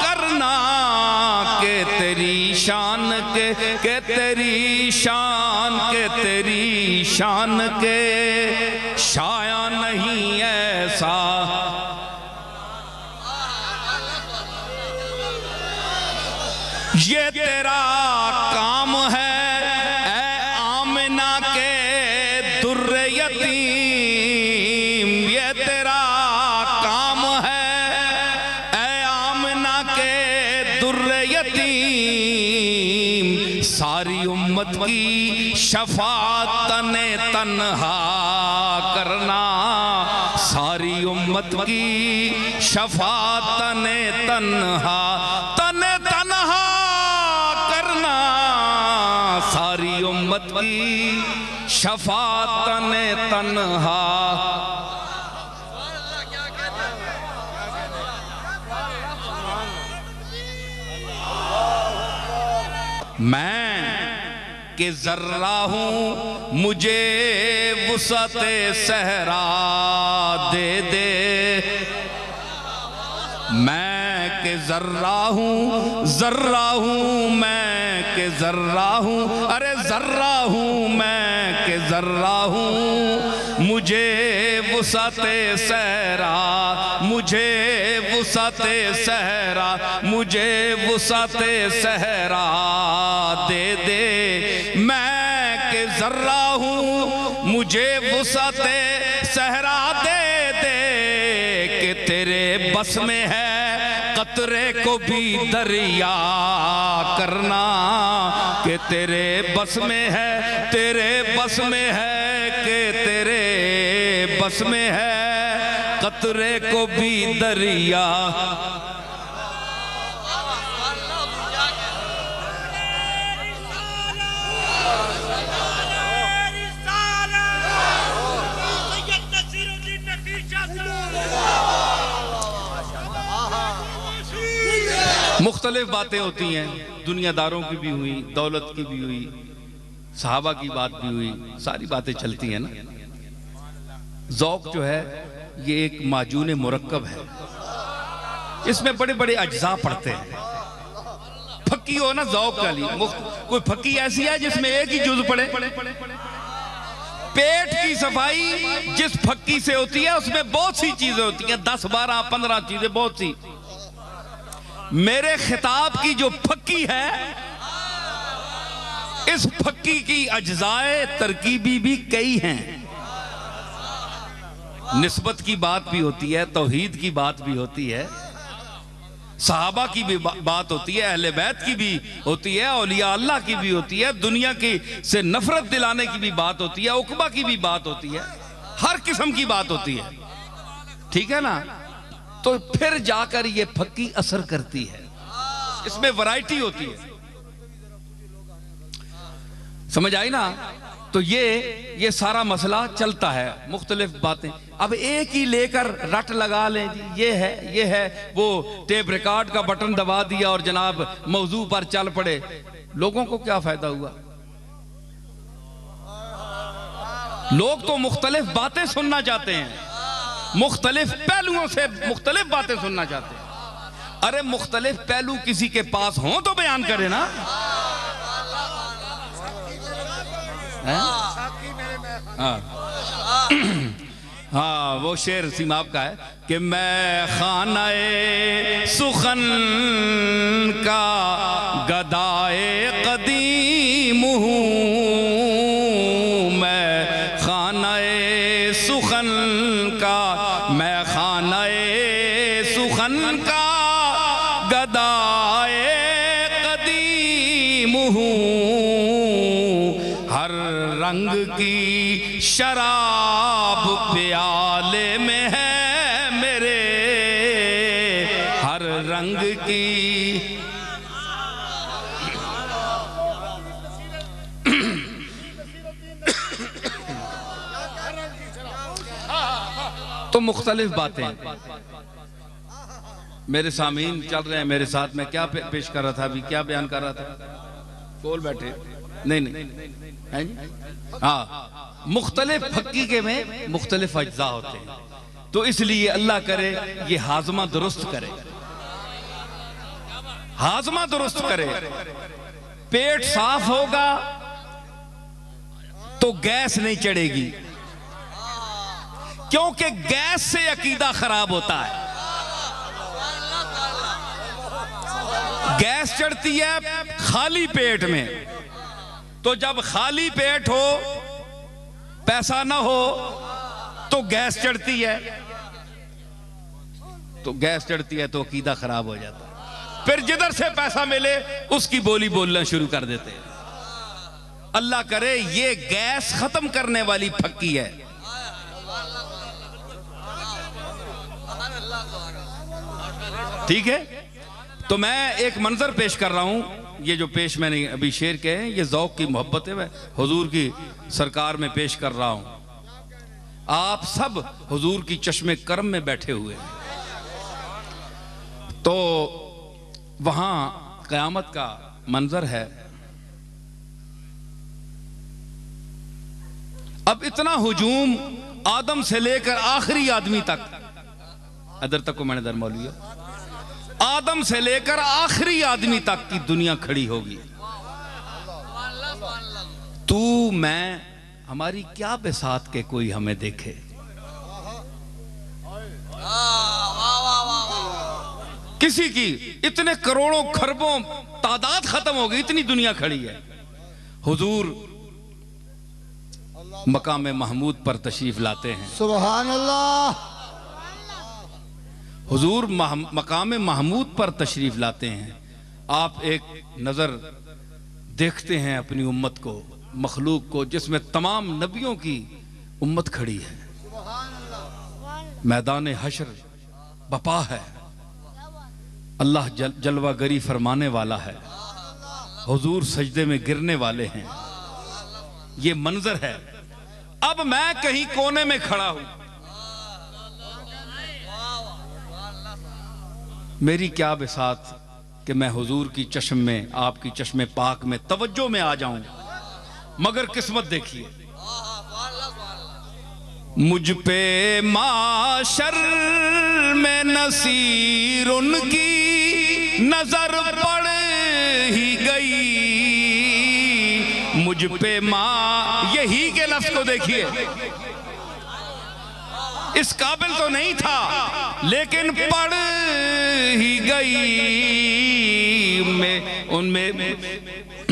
करना, कि तेरी शान के तेरी शान के तेरी शान के शाया नहीं ऐसा। ये तेरा काम है ऐ आमिना के दुर्रे यतीम, ये तेरा काम है ऐ आमिना के दुर्रे यतीम, सारी उम्मत की शफाअत ने तन्हा करना, सारी उम्मत की शफाअत ने तन्हा करना, सारी उम्मत की शफाअत ने तन्हा। मैं के जर्रा हूं मुझे वुसअते सहरा दे दे, मैं के जर्रा हूं मैं के जर्रा हूं, अरे जर्रा हूं मैं के जर्रा हूं, मुझे वुसअते सहरा, मुझे वुसअते सहरा, मुझे वुसअते सहरा दे दे। मैं के जर्रा हूं मुझे वुसअते सहरा दे दे, कि तेरे बस में है कतरे को भी दरिया करना, कि तेरे बस में है, तेरे बस में है, कि तेरे बस में है कतरे को भी दरिया। मुख्तलिफ बातें होती हैं, दुनियादारों की भी हुई, दौलत की भी हुई, सहाबा की बात भी हुई, सारी बातें चलती हैं ना। ज़ौक़ जो है ये एक माजून मुरक्कब है, इसमें बड़े बड़े अज्जा पड़ते हैं। फक्की हो ना ज़ौक़ का लिए, कोई फक्की ऐसी है जिसमें एक ही जुज़ पड़े। पेट की सफाई जिस फक्की से होती है उसमें बहुत सी चीजें होती हैं, 10 12 15 चीजें, बहुत सी। मेरे खिताब की जो फक्की है, इस फक्की की अज्जाए तरकीबी भी कई हैं। निस्बत की बात भी होती है, तौहीद की बात भी होती है, सहाबा की भी बात होती है, अहले बैत की भी होती है, औलिया अल्लाह की भी होती है, दुनिया की से नफरत दिलाने की भी बात होती है, उकबा की भी बात होती है, हर किस्म की बात होती है। ठीक है ना? तो फिर जाकर ये फक्की असर करती है, इसमें वैरायटी होती है। समझ आई ना? तो ये सारा मसला चलता है, मुख्तलिफ बातें। अब एक ही लेकर रट लगा लें जी, ये है वो टेप रिकॉर्ड का बटन दबा दिया और जनाब मौजू पर चल पड़े। लोगों को क्या फायदा हुआ? लोग तो मुख्तलिफ बातें सुनना चाहते हैं, मुख्तलिफ पहलुओं से मुख्तलिफ बातें सुनना चाहते हैं। अरे मुख्तलिफ पहलू किसी के पास हो तो बयान करे ना। हाँ, वो शेर सीमाब का है कि मैं खानाए सुखन का गदाए कदीम हूँ, मैं खानाए सुखन का, मैं खानाए सुखन का गदाए कदीम हूँ, हर रंग की शराब प्याले में है मेरे, हर रंग की। तो मुख्तलिफ बातें मेरे सामीन चल रहे हैं मेरे साथ। मैं क्या पेश कर रहा था अभी, क्या बयान कर रहा था? बोल बैठे। नहीं है जी? हाँ, मुख्तलिफ फक्की के में मुख्तलिफ अज्जा होते हैं, तो इसलिए अल्लाह करे ये हाजमा दुरुस्त करे, हाजमा दुरुस्त करे। पेट साफ होगा तो गैस नहीं चढ़ेगी, क्योंकि गैस से अकीदा खराब होता है। गैस चढ़ती है खाली पेट में, तो जब खाली पेट हो, पैसा ना हो, तो गैस चढ़ती है, तो गैस चढ़ती है तो अकीदा खराब हो जाता है। फिर जिधर से पैसा मिले उसकी बोली बोलना शुरू कर देते हैं। अल्लाह करे ये गैस खत्म करने वाली फक्की है। ठीक है? तो मैं एक मंजर पेश कर रहा हूं, ये जो पेश मैंने अभी शेर के हैं, ये ज़ौक़ की मोहब्बत है, मैं हुजूर की सरकार में पेश कर रहा हूं। आप सब हुजूर की चश्मे करम में बैठे हुए हैं, तो वहां क़यामत का मंजर है। अब इतना हुजूम आदम से लेकर आखिरी आदमी तक, इधर तक को मैंने दर मौलवी, आदम से लेकर आखिरी आदमी तक की दुनिया खड़ी होगी। तू मैं, हमारी क्या बिसात के कोई हमें देखे। किसी की इतने करोड़ों खरबों तादाद खत्म हो गई, इतनी दुनिया खड़ी है। हुजूर मकाम महमूद पर तशरीफ लाते हैं। सुभान अल्लाह। हुजूर मकाम महमूद पर तशरीफ लाते हैं। आप एक नजर देखते हैं अपनी उम्मत को, मखलूक को, जिसमें तमाम नबियों की उम्मत खड़ी है। मैदान हशर बपा है, अल्लाह जलवागरी फरमाने वाला है, हुजूर सजदे में गिरने वाले हैं। ये मंजर है। अब मैं कहीं कोने में खड़ा हूं, मेरी क्या बिसात कि मैं हुजूर की चश्म में, आपकी चश्मे पाक में, तवज्जो में आ जाऊं। मगर किस्मत देखिए, मुझ पे माशर में नसीर उनकी नजर पड़ ही गई। मुझ पे यही के लफ्ज को देखिए, इस काबिल तो नहीं था लेकिन पड़ ही गई। मैं उनमें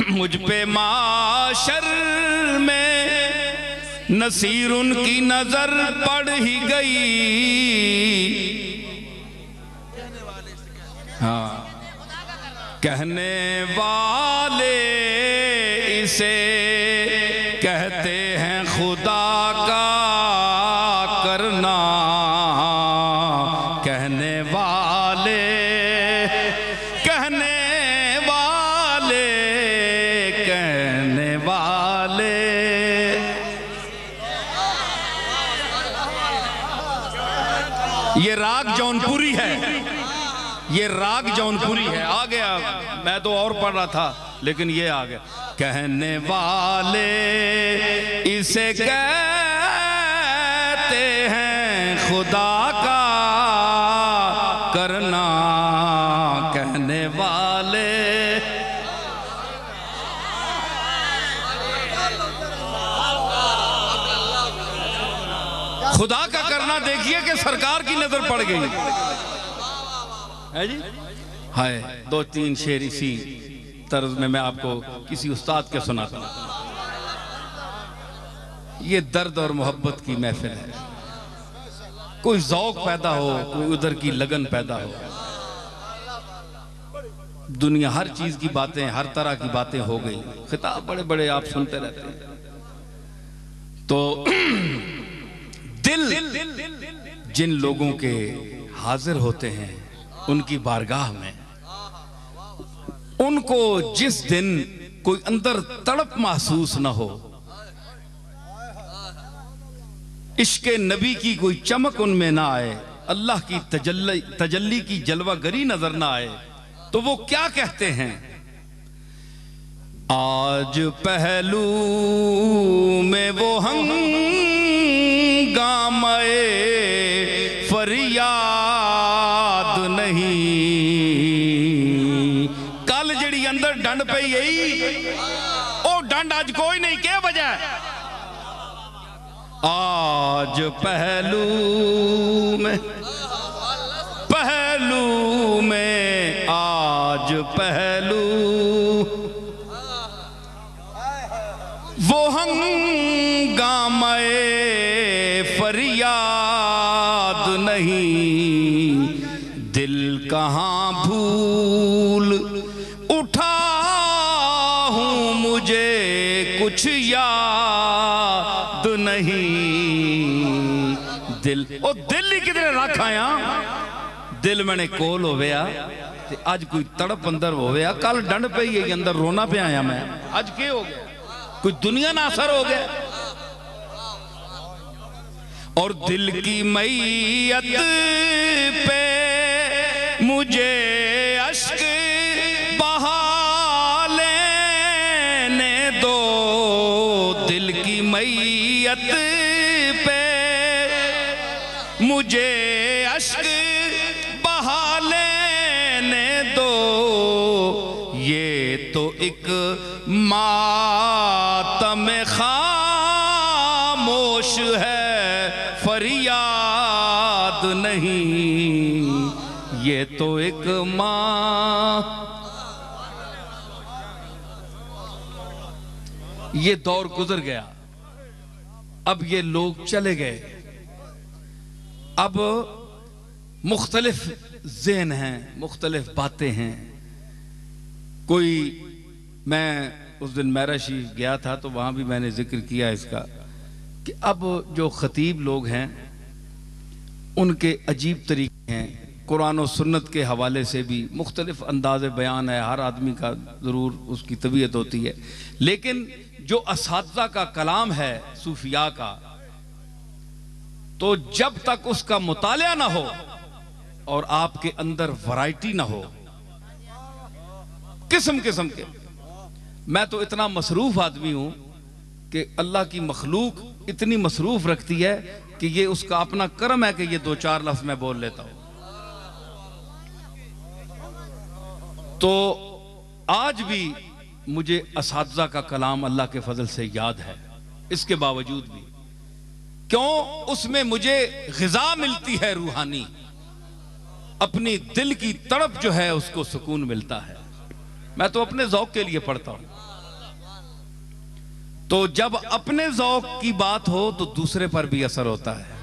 मुझ पे माशर में नसीर उनकी नजर पड़ ही गई। हाँ, कहने वाले इसे कहते हैं खुदा का करना। कहने वाले ये राग जौनपुरी है, ये राग जौनपुरी है। आ गया, मैं तो और पढ़ रहा था लेकिन ये आ गया। कहने वाले इसे कहते हैं खुदा का करना। कहने वाले खुदा का करना, देखिए कि सरकार की नजर पड़ गई है जी। हाय, दो तीन शेर इसी तर्ज में मैं आपको किसी उस्ताद के सुनाता हूं। ये दर्द और मोहब्बत की महफिल है। कोई ज़ौक़ पैदा हो, कोई उधर की लगन पैदा हो। दुनिया हर चीज की बातें, हर तरह की बातें हो गई। खिताब बड़े बड़े आप सुनते रहते हैं। तो दिल जिन लोगों के हाजिर होते हैं उनकी बारगाह में, उनको जिस दिन कोई अंदर तड़प महसूस न हो, इश्क़े नबी की कोई चमक उनमें ना आए, अल्लाह की तजल्ली की जलवागरी नजर ना आए, तो वो क्या कहते हैं? आज पहलू में वो हंगामे फरियाद नहीं। कल जड़ी अंदर डंड पे यही ओ डंड आज कोई नहीं, क्या वजह? आज पहलू में आज पहलू वो हंगामे फरियाद नहीं। दिल कहाँ भूल उठा हूँ, मुझे कुछ याद नहीं। दिल ओ दिल ही किधरे रख आया, दिल मैंने कोल हो गया ते आज कोई तड़प अंदर हो गया। कल डंड पे ही अंदर रोना पे आया मैं, आज क्या हो गया? कोई दुनिया ना असर हो गया। और दिल की मैयत पे मुझे अश्क बहा लेने दो। दिल की मैयत पे मुझे अश्क बहा लेने दो। ये तो एक मातम खामोश है, फरियाद नहीं। ये तो एक ये दौर गुजर गया, अब ये लोग चले गए। अब मुख्तलिफ ज़हन हैं, मुख्तलिफ बातें हैं। कोई, मैं उस दिन मेरा शरीफ गया था तो वहाँ भी मैंने जिक्र किया इसका कि अब जो खतीब लोग हैं उनके अजीब तरीके हैं। कुरान और सुन्नत के हवाले से भी मुख्तलिफ अंदाज़ बयान है। हर आदमी का ज़रूर उसकी तबीयत होती है, लेकिन जो असातिज़ा का कलाम है सूफिया का, तो जब तक उसका मुतालिया ना हो और आपके अंदर वैरायटी ना हो किस्म किस्म के। मैं तो इतना मसरूफ आदमी हूं कि अल्लाह की मखलूक इतनी मसरूफ रखती है कि ये उसका अपना कर्म है कि ये 2-4 लफ्ज मैं बोल लेता हूं। तो आज भी मुझे असातिज़ा का कलाम अल्लाह के फजल से याद है, इसके बावजूद भी क्यों उसमें मुझे ग़िज़ा मिलती है रूहानी, अपनी दिल की तड़प जो है उसको सुकून मिलता है। मैं तो अपने ज़ौक़ के लिए पढ़ता हूं। तो जब अपने ज़ौक़ की बात हो तो दूसरे पर भी असर होता है।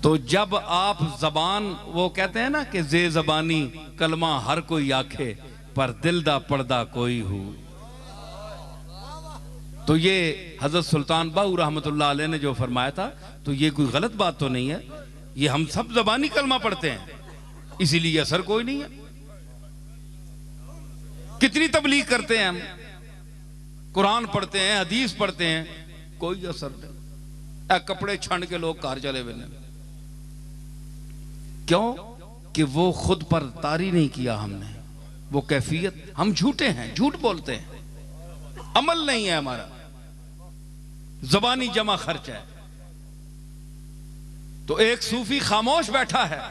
तो जब आप ज़बान, वो कहते हैं ना कि जे ज़बानी कलमा हर कोई आखे पर दिल दा पर्दा कोई हो, तो ये हजरत सुल्तान बाहू रहमतुल्लाह अलैह ने जो फरमाया था, तो ये कोई गलत बात तो नहीं है। ये हम सब ज़बानी कलमा पढ़ते हैं, इसीलिए असर कोई नहीं है। कितनी तबलीग करते हैं हम, कुरान पढ़ते हैं, हदीस पढ़ते हैं, कोई असर नहीं। कपड़े छंड के लोग कार चले हुए, क्यों कि वो खुद पर तारी नहीं किया हमने, वो कैफियत। हम झूठे हैं, झूठ बोलते हैं, अमल नहीं है हमारा, ज़बानी जमा खर्च है। तो एक सूफी खामोश बैठा है,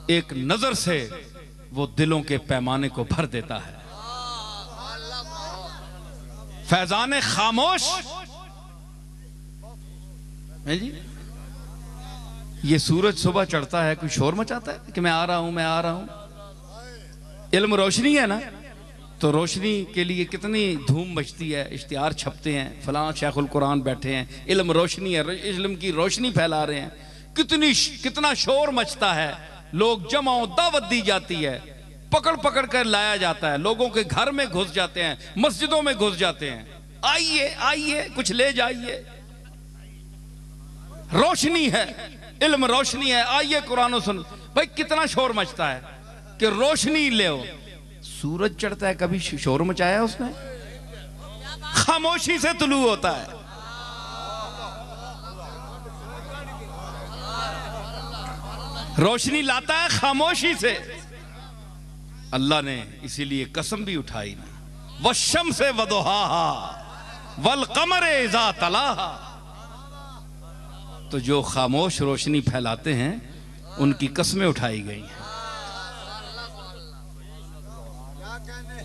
एक नजर से वो दिलों के पैमाने को भर देता है। फैजान खामोश है जी। ये सूरज सुबह चढ़ता है, कोई शोर मचाता है कि मैं आ रहा हूं, मैं आ रहा हूं। इल्म रोशनी है ना, तो रोशनी के लिए कितनी धूम मचती है, इश्तिहार छपते हैं, फलां शेखुल कुरान बैठे हैं, इल्म रोशनी है, इल्म की रोशनी फैला रहे हैं। कितना शोर मचता है, लोग जमा, दावत दी जाती है, पकड़ पकड़ कर लाया जाता है, लोगों के घर में घुस जाते हैं, मस्जिदों में घुस जाते हैं, आइए आइए कुछ ले जाइए। रोशनी है, इल्म रोशनी है, आइए कुरान सुन। भाई कितना शोर मचता है कि रोशनी ले। सूरज चढ़ता है, कभी शोर मचाया उसने? खामोशी से तुलू होता है। रोशनी लाता है खामोशी से। अल्लाह ने इसीलिए कसम भी उठाई ना, वशम्स वदुहाहा वल क़मर इज़ा तलाहा। तो जो खामोश रोशनी फैलाते हैं उनकी कस्में उठाई गई हैं।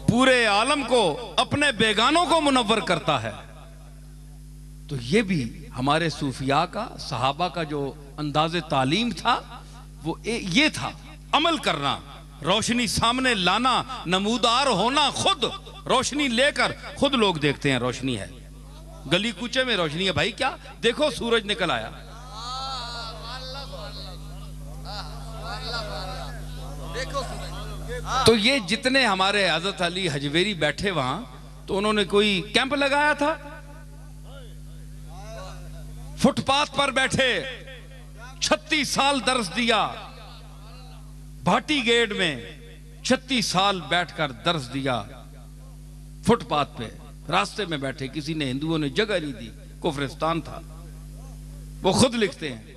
पूरे आलम को, अपने बेगानों को मुनव्वर करता है। तो ये भी हमारे सूफिया का, सहाबा का जो अंदाज़े तालीम था वो ये था, अमल करना, रोशनी सामने लाना, नमूदार होना, खुद रोशनी लेकर। खुद लोग देखते हैं रोशनी है, गली कूचे में रोशनी है। भाई क्या देखो, सूरज निकल आया। तो ये जितने हमारे हजरत अली हजवेरी बैठे वहां, तो उन्होंने कोई कैंप लगाया था, फुटपाथ पर बैठे 36 साल दर्स दिया। भाटी गेट में 36 साल बैठकर दर्स दिया, फुटपाथ पे, रास्ते में बैठे। किसी ने, हिंदुओं ने जगह नहीं दी, कुफरिस्तान था। वो खुद लिखते हैं।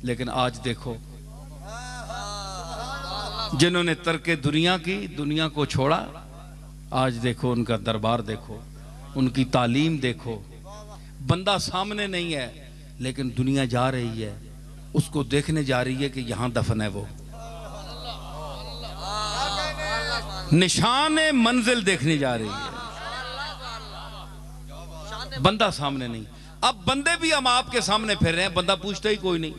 लेकिन आज देखो, जिन्होंने तरके दुनिया की, दुनिया को छोड़ा, आज देखो उनका दरबार देखो, उनकी तालीम देखो। बंदा सामने नहीं है लेकिन दुनिया जा रही है, उसको देखने जा रही है कि यहां दफन है वो। निशान मंजिल देखने जा रही है, बंदा सामने नहीं। अब बंदे भी हम आपके सामने फिर रहे हैं, बंदा पूछता ही कोई नहीं।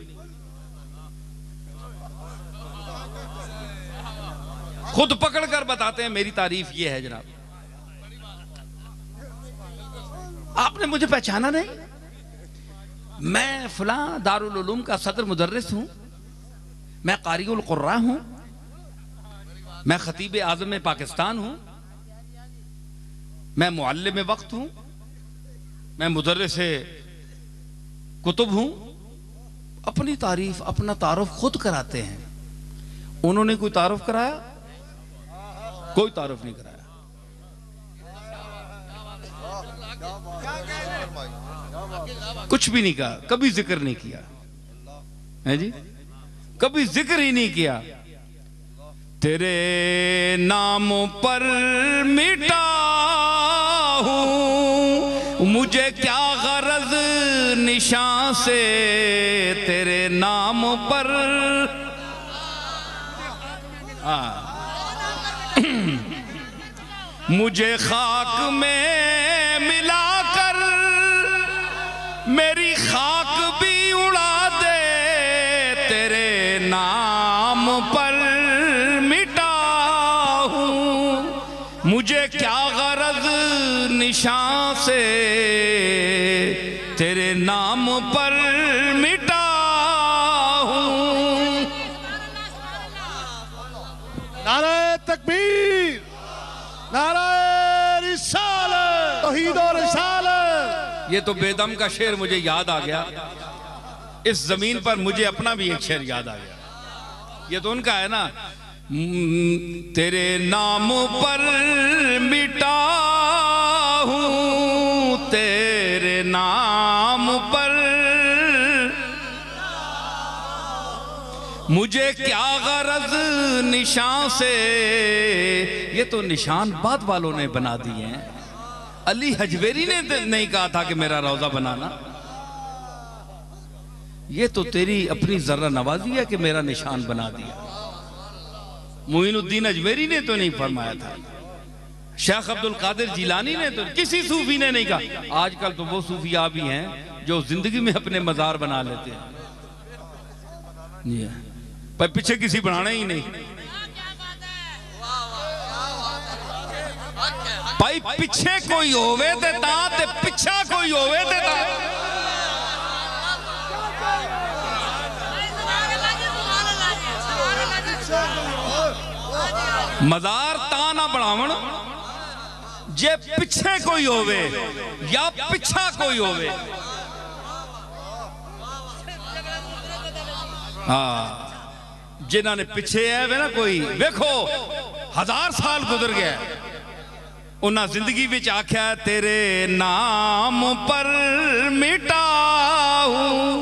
खुद पकड़ कर बताते हैं मेरी तारीफ ये है जनाब। आपने मुझे पहचाना नहीं? मैं फलां दारुल उलूम का सदर मुदर्रिस हूं, मैं कारिउल कुर्रा हूं, मैं खतीब आज़म पाकिस्तान हूं, मैं मुअल्लिम वक्त हूं, मैं मुदर्रिस कुतुब हूं। अपनी तारीफ, अपना तारुफ खुद कराते हैं। उन्होंने कोई तारुफ कराया? कोई तारुफ नहीं कराया। कुछ भी नहीं कहा, कभी जिक्र नहीं किया है जी, कभी जिक्र ही नहीं किया। तेरे नाम पर मिटा हूं, मुझे क्या गरज निशान से तेरे नाम पर मुझे खाक में मिलाकर मेरी खाक भी उड़ा दे, तेरे नाम पर मिटा हूँ। मुझे क्या गरज निशान से तेरे नाम पर मिटा हूँ। नारे तकबीर, नारे रिसालत, तौहीद और रिसालत। ये तो बेदम का शेर मुझे याद आ गया। इस जमीन पर मुझे अपना भी एक शेर याद आ गया। ये तो उनका है ना, तेरे नाम पर मिटा हूँ, तेरे नाम पर मुझे क्या गरज निशान से। ये तो निशान बाद वालों ने बना दिए हैं। अली हजवेरी ने नहीं कहा था कि मेरा रोजा बनाना। ये तो तेरी अपनी जर्रा नवाजी है कि मेरा निशान बना दिया। मोइनुद्दीन अजमेरी ने तो नहीं फरमाया था, शेख अब्दुल कादिर जिलानी ने तो, किसी सूफी ने नहीं कहा। आजकल तो वो सूफिया भी हैं जो जिंदगी में अपने मजार बना लेते हैं, पर पीछे किसी बनाना ही नहीं। भाई पिछे कोई होवे ते ता ते पिछा कोई होवे ते ता। मजार ता ना बनावन जे पिछे कोई होवे या पिछा कोई होवे। हाँ, जिन्हों ने पिछे है वे ना कोई वेखो 1000 साल गुजर गया, उन्हें जिंदगी विच आख्या तेरे नाम पर मिटा हूं,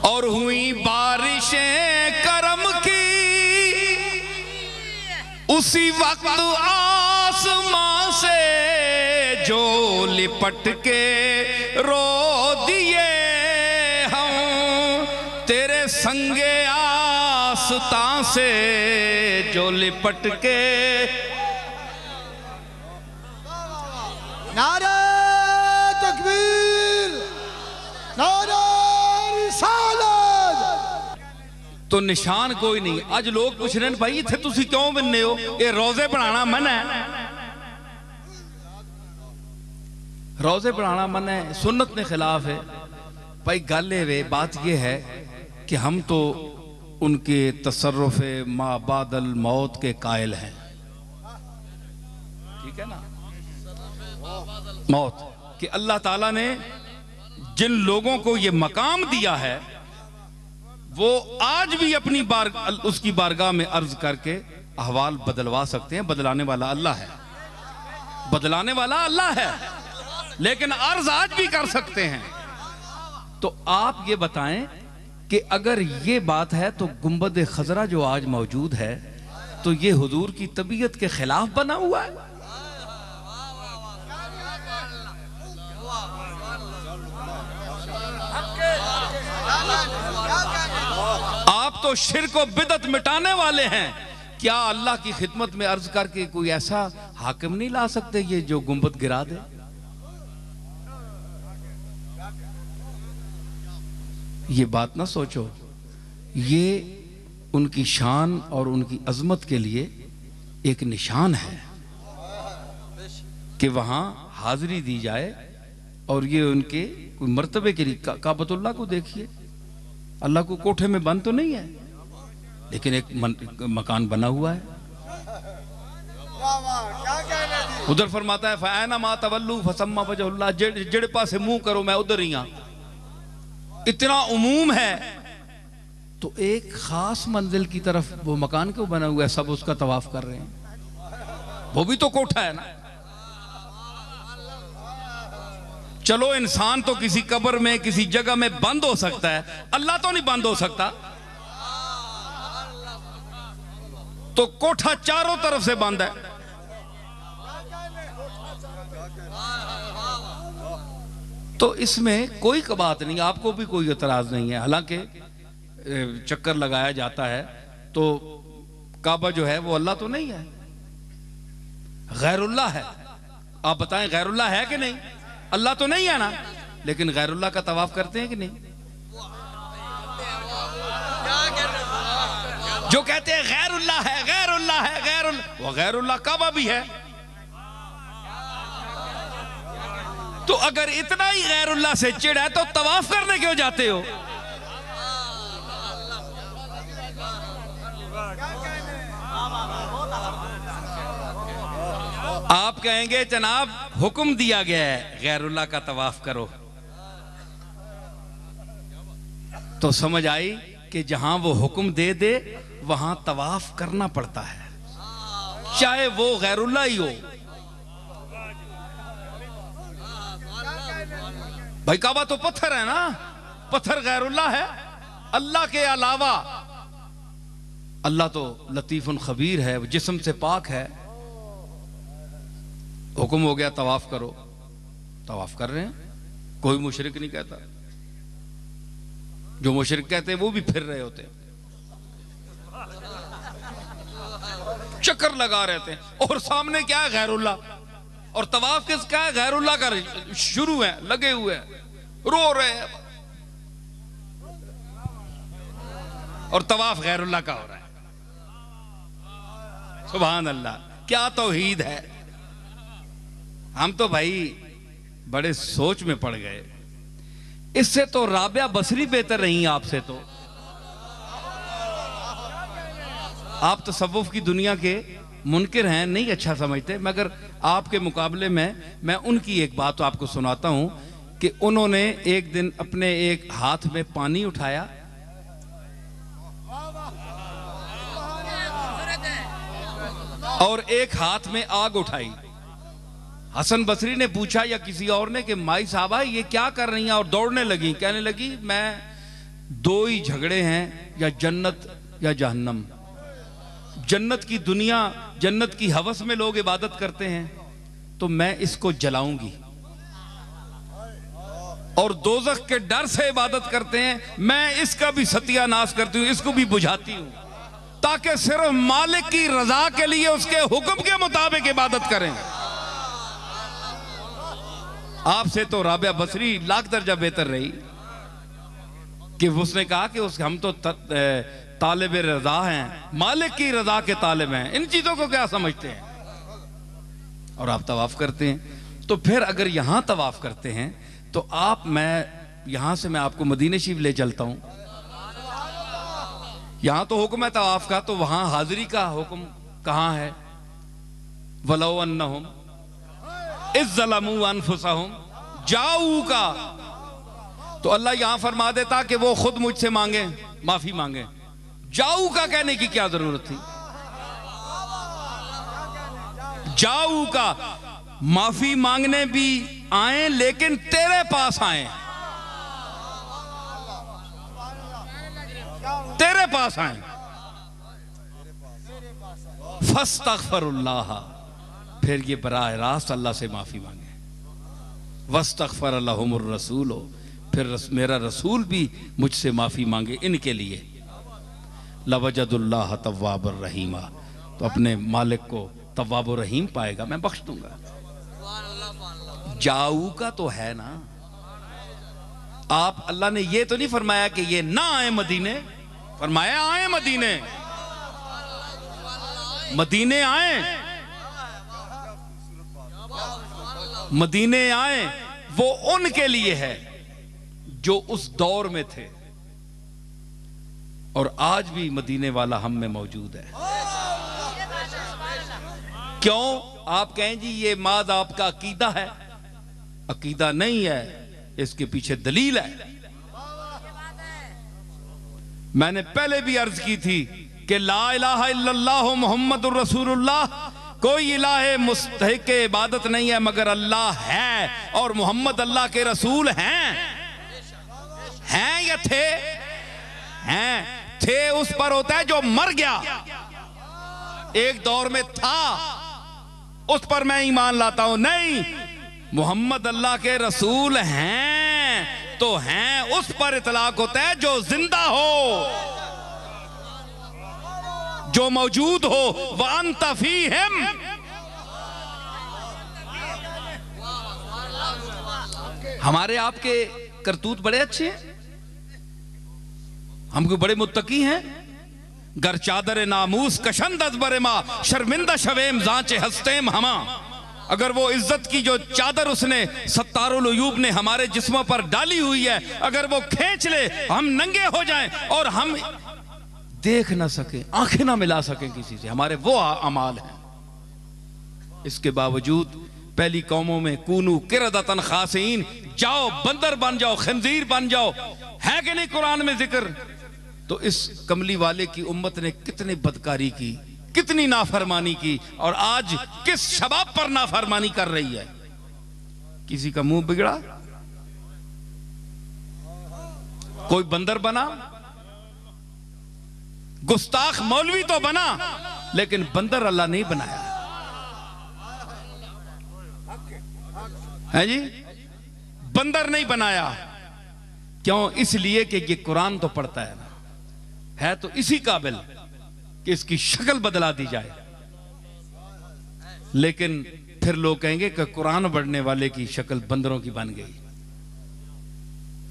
और हुई बारिशें करम की उसी वक्त आसमां से जो लिपट के रो दिए हम, तेरे संगे आस्तां से जो लिपट के। नारे तकबीर, नारे रिसालत। तो निशान कोई नहीं। आज लोग पूछ रहे हैं भाई इत्थे तुसी क्यों बनने हो, ये रोजे बनाना मन है। रोजे बनाना मन है, सुन्नत के खिलाफ है। भाई गल वे बात यह है कि हम तो उनके तसर्रुफ मा बादल मौत के कायल हैं, ठीक है ना। मौत कि अल्लाह ताला ने जिन लोगों को ये मकाम दिया है वो आज भी अपनी उसकी बारगाह में अर्ज करके अहवाल बदलवा सकते हैं। बदलाने वाला अल्लाह है, बदलाने वाला अल्लाह है, लेकिन अर्ज आज भी कर सकते हैं। तो आप ये बताएं कि अगर ये बात है तो गुंबद खजरा जो आज मौजूद है तो ये हुजूर की तबीयत के खिलाफ बना हुआ है। आप तो शिर्क और बिदअत मिटाने वाले हैं, क्या अल्लाह की खिदमत में अर्ज करके कोई ऐसा हाकिम नहीं ला सकते ये जो गुंबद गिरा दे। ये बात ना सोचो, ये उनकी शान और उनकी अजमत के लिए एक निशान है कि वहां हाजिरी दी जाए। और ये उनके कोई मर्तबे के लिए काबतुल्लाह को देखिए, अल्लाह को कोठे में बंद तो नहीं है, लेकिन एक मकान बना हुआ है। उधर फरमाता है फैना मा तवल्लू फसम्मा वजहुल्लाह, जेड़े पासे मुंह करो मैं उधर ही हां। इतना उमूम है तो एक खास मंजिल की तरफ वो मकान क्यों बना हुआ है, सब उसका तवाफ कर रहे हैं, वो भी तो कोठा है ना। चलो इंसान तो किसी कब्र में किसी जगह में बंद हो सकता है, अल्लाह तो नहीं बंद हो सकता। तो कोठा चारों तरफ से बंद है। तो इसमें कोई बात नहीं, आपको भी कोई एतराज नहीं है। हालांकि चक्कर लगाया जाता है तो काबा जो है वो अल्लाह तो नहीं है, गैरुल्लाह है। आप बताएं गैरुल्लाह है कि नहीं? अल्लाह तो नहीं है ना, लेकिन गैरुल्लाह का तवाफ करते हैं कि नहीं? जो कहते हैं गैरुल्लाह है, गैरुल्लाह है, गैरुल्लाह, वो गैरुल्लाह काबा भी है। तो अगर इतना ही गैरुल्लाह से चिढ़ है तो तवाफ करने क्यों जाते हो? आप कहेंगे जनाब हुक्म दिया गया है गैरुल्लाह का तवाफ करो, तो समझ आई कि जहां वो हुक्म दे दे वहां तवाफ करना पड़ता है, चाहे वो गैरुल्लाह ही हो। भाई काबा तो पत्थर है ना, पत्थर गैरुल्लाह है। अल्लाह के अलावा, अल्लाह तो लतीफुन खबीर है, जिस्म से पाक है। हुक्म हो गया तवाफ करो, तवाफ कर रहे हैं, कोई मुशरिक नहीं कहता। जो मुशरिक कहते हैं वो भी फिर रहे होते हैं, चक्कर लगा रहे थे, और सामने क्या है गैरुल्लाह, और तवाफ किसका है? गैरुल्लाह का शुरू है, लगे हुए हैं, रो रहे हैं, और तवाफ गैरुल्लाह का हो रहा है। सुभान अल्लाह, क्या तौहीद है। हम तो भाई बड़े सोच में पड़ गए। इससे तो राबिया बसरी बेहतर रही आपसे। तो आप तसव्वुफ की दुनिया के मुनकिर हैं, नहीं अच्छा समझते, मगर आपके मुकाबले में मैं उनकी एक बात तो आपको सुनाता हूं कि उन्होंने एक दिन अपने एक हाथ में पानी उठाया और एक हाथ में आग उठाई। हसन बसरी ने पूछा या किसी और ने कि माई साहबा ये क्या कर रही हैं, और दौड़ने लगी। कहने लगी मैं दो ही झगड़े हैं, या जन्नत या जहन्नम। जन्नत की दुनिया, जन्नत की हवस में लोग इबादत करते हैं तो मैं इसको जलाऊंगी, और दोज़ख के डर से इबादत करते हैं, मैं इसका भी सत्यानाश करती हूं, इसको भी बुझाती हूं, ताकि सिर्फ मालिक की रजा के लिए उसके हुक्म के मुताबिक इबादत करें। आपसे तो राबिया बसरी लाख दर्जा बेहतर रही कि उसने कहा कि हम तो तालिब रजा हैं, मालिक की रजा के तालिब हैं, इन चीजों को क्या समझते हैं। और आप तवाफ करते हैं। तो फिर अगर यहां तवाफ करते हैं तो यहां से मैं आपको मदीने शरीफ ले चलता हूं। यहां तो हुक्म है तवाफ का, तो वहां हाजिरी का हुक्म कहां है? वलौ अन्नहुम इज़्ज़लमू अनफुसहुम जाऊ का, तो अल्लाह यहां फरमा देता कि वो खुद मुझसे मांगे, माफी मांगे। जाऊ का कहने की क्या जरूरत थी? जाऊ का माफी मांगने भी आए, लेकिन तेरे पास आए, तेरे पास आए। फस्तगफिरुल्लाह, फिर ये बराह रास्त अल्लाह से माफी मांगे। वस्तगफर लहुमुर रसूल, फिर मेरा रसूल भी मुझसे माफी मांगे इनके लिए। लवजदुल्लाह तव्वाबुर रहीमा, तो अपने मालिक को तव्वाबुर रहीम पाएगा, मैं बख्श दूंगा। जाऊ का तो है ना। आप अल्लाह ने ये तो नहीं फरमाया कि ये ना आए मदीने, फरमाया आए मदीने, मदीने आए, मदीने आए। वो उनके लिए है जो उस दौर में थे, और आज भी मदीने वाला हम में मौजूद है। क्यों? आप कहें जी ये माद आपका अकीदा है। अकीदा नहीं है, इसके पीछे दलील है। मैंने पहले भी अर्ज की थी कि ला इलाहा इल्लल्लाह मुहम्मदुर रसूलुल्लाह, कोई इलाहे मुस्तहिक इबादत नहीं है मगर अल्लाह है, और मोहम्मद अल्लाह के रसूल हैं या थे? हैं। थे उस पर होता है जो मर गया, एक दौर में था, उस पर मैं ईमान लाता हूं। नहीं, मोहम्मद अल्लाह के रसूल हैं तो हैं उस पर इतलाक होता है जो जिंदा हो, जो मौजूद हो। वअन्त फीहिम, हमारे आपके करतूत बड़े अच्छे हैं, हमको बड़े मुत्तकी हैं। गर चादर नामूस कशंद अजबर मा शर्मिंदा शवेम जांचे हस्तेम हमा। अगर वो इज्जत की जो चादर उसने सत्तारुल उयूब ने हमारे जिस्मों पर डाली हुई है, अगर वो खींच ले, हम नंगे हो जाएं और हम देख ना सके, आंखें ना मिला सके किसी से, हमारे वो अमाल हैं। इसके बावजूद पहली कौमों में कूनू किरदतन खासीन, जाओ बंदर बन जाओ, खंजीर बन जाओ, है कि नहीं कुरान में जिक्र। तो इस कमली वाले की उम्मत ने कितनी बदकारी की, कितनी नाफरमानी की, और आज किस शबाब पर नाफरमानी कर रही है। किसी का मुंह बिगड़ा, कोई बंदर बना, गुस्ताख मौलवी तो बना, लेकिन बंदर अल्लाह नहीं बनाया है जी, बंदर नहीं बनाया। क्यों? इसलिए कि ये कुरान तो पढ़ता है ना, है तो इसी काबिल कि इसकी शक्ल बदला दी जाए। लेकिन फिर लोग कहेंगे कि कुरान पढ़ने वाले की शक्ल बंदरों की बन गई।